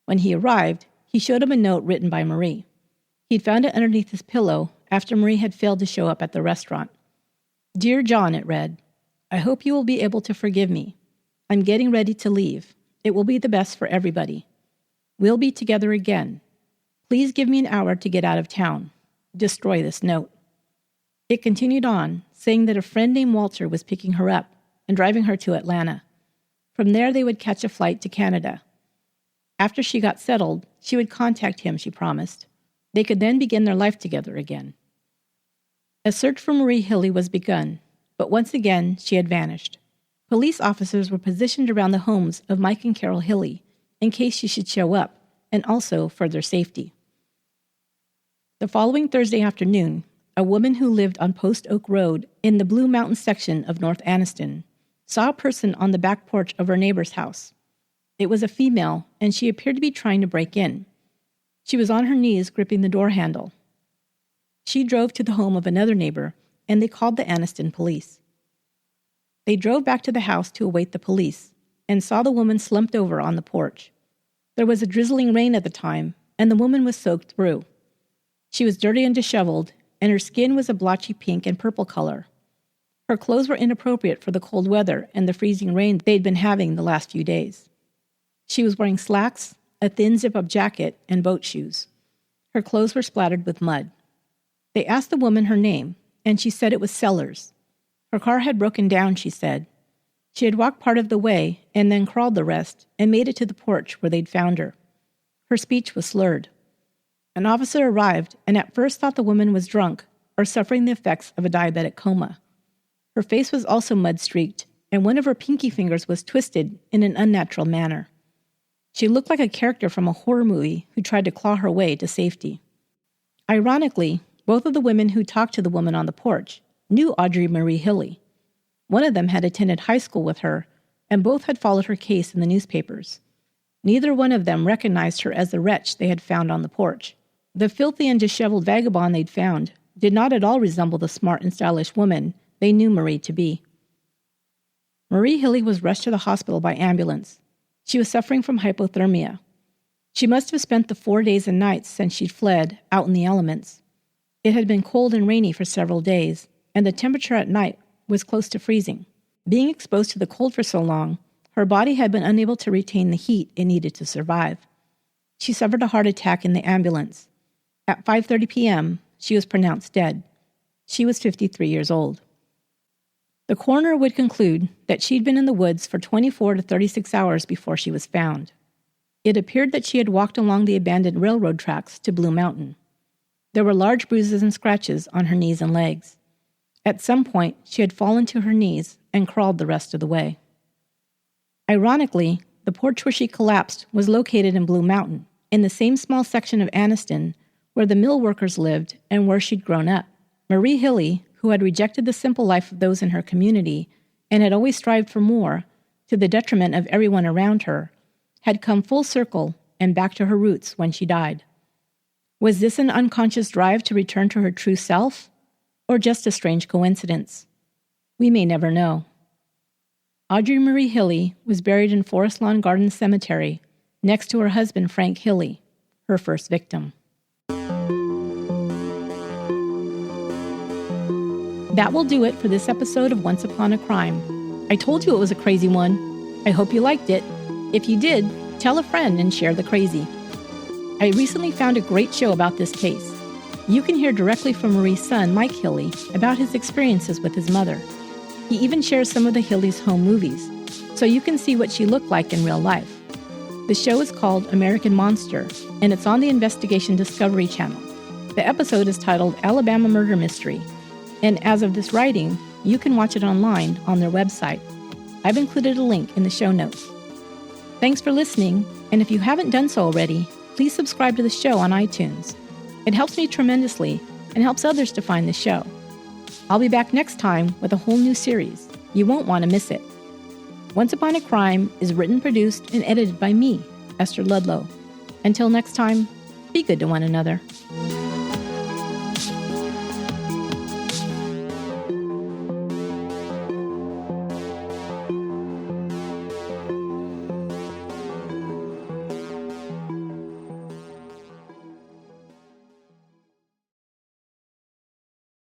When he arrived, he showed him a note written by Marie. He'd found it underneath his pillow after Marie had failed to show up at the restaurant. "Dear John," it read, "I hope you will be able to forgive me. I'm getting ready to leave. It will be the best for everybody. We'll be together again. Please give me an hour to get out of town. Destroy this note." It continued on, saying that a friend named Walter was picking her up and driving her to Atlanta. From there, they would catch a flight to Canada. After she got settled, she would contact him, she promised. They could then begin their life together again. A search for Marie Hilly was begun, but once again, she had vanished. Police officers were positioned around the homes of Mike and Carol Hilly in case she should show up, and also for their safety. The following Thursday afternoon, a woman who lived on Post Oak Road in the Blue Mountain section of North Anniston saw a person on the back porch of her neighbor's house. It was a female, and she appeared to be trying to break in. She was on her knees gripping the door handle. She drove to the home of another neighbor, and they called the Anniston police. They drove back to the house to await the police, and saw the woman slumped over on the porch. There was a drizzling rain at the time, and the woman was soaked through. She was dirty and disheveled, and her skin was a blotchy pink and purple color. Her clothes were inappropriate for the cold weather and the freezing rain they'd been having the last few days. She was wearing slacks, a thin zip-up jacket, and boat shoes. Her clothes were splattered with mud. They asked the woman her name, and she said it was Sellers. Her car had broken down, she said. She had walked part of the way and then crawled the rest and made it to the porch where they'd found her. Her speech was slurred. An officer arrived and at first thought the woman was drunk or suffering the effects of a diabetic coma. Her face was also mud-streaked, and one of her pinky fingers was twisted in an unnatural manner. She looked like a character from a horror movie who tried to claw her way to safety. Ironically, both of the women who talked to the woman on the porch knew Audrey Marie Hilly. One of them had attended high school with her, and both had followed her case in the newspapers. Neither one of them recognized her as the wretch they had found on the porch. The filthy and disheveled vagabond they'd found did not at all resemble the smart and stylish woman they knew Marie to be. Marie Hilly was rushed to the hospital by ambulance. She was suffering from hypothermia. She must have spent the 4 days and nights since she'd fled out in the elements. It had been cold and rainy for several days, and the temperature at night was close to freezing. Being exposed to the cold for so long, her body had been unable to retain the heat it needed to survive. She suffered a heart attack in the ambulance. At 5:30 p.m., she was pronounced dead. She was 53 years old. The coroner would conclude that she'd been in the woods for 24 to 36 hours before she was found. It appeared that she had walked along the abandoned railroad tracks to Blue Mountain. There were large bruises and scratches on her knees and legs. At some point, she had fallen to her knees and crawled the rest of the way. Ironically, the porch where she collapsed was located in Blue Mountain, in the same small section of Anniston where the mill workers lived and where she'd grown up. Marie Hilly, who had rejected the simple life of those in her community and had always strived for more, to the detriment of everyone around her, had come full circle and back to her roots when she died. Was this an unconscious drive to return to her true self, or just a strange coincidence? We may never know. Audrey Marie Hilly was buried in Forest Lawn Gardens Cemetery next to her husband Frank Hilly, her first victim. That will do it for this episode of Once Upon a Crime. I told you it was a crazy one. I hope you liked it. If you did, tell a friend and share the crazy. I recently found a great show about this case. You can hear directly from Marie's son, Mike Hilly, about his experiences with his mother. He even shares some of the Hilly's home movies, so you can see what she looked like in real life. The show is called American Monster, and it's on the Investigation Discovery Channel. The episode is titled Alabama Murder Mystery, and as of this writing, you can watch it online on their website. I've included a link in the show notes. Thanks for listening, and if you haven't done so already, please subscribe to the show on iTunes. It helps me tremendously and helps others to find the show. I'll be back next time with a whole new series. You won't want to miss it. Once Upon a Crime is written, produced, and edited by me, Esther Ludlow. Until next time, be good to one another.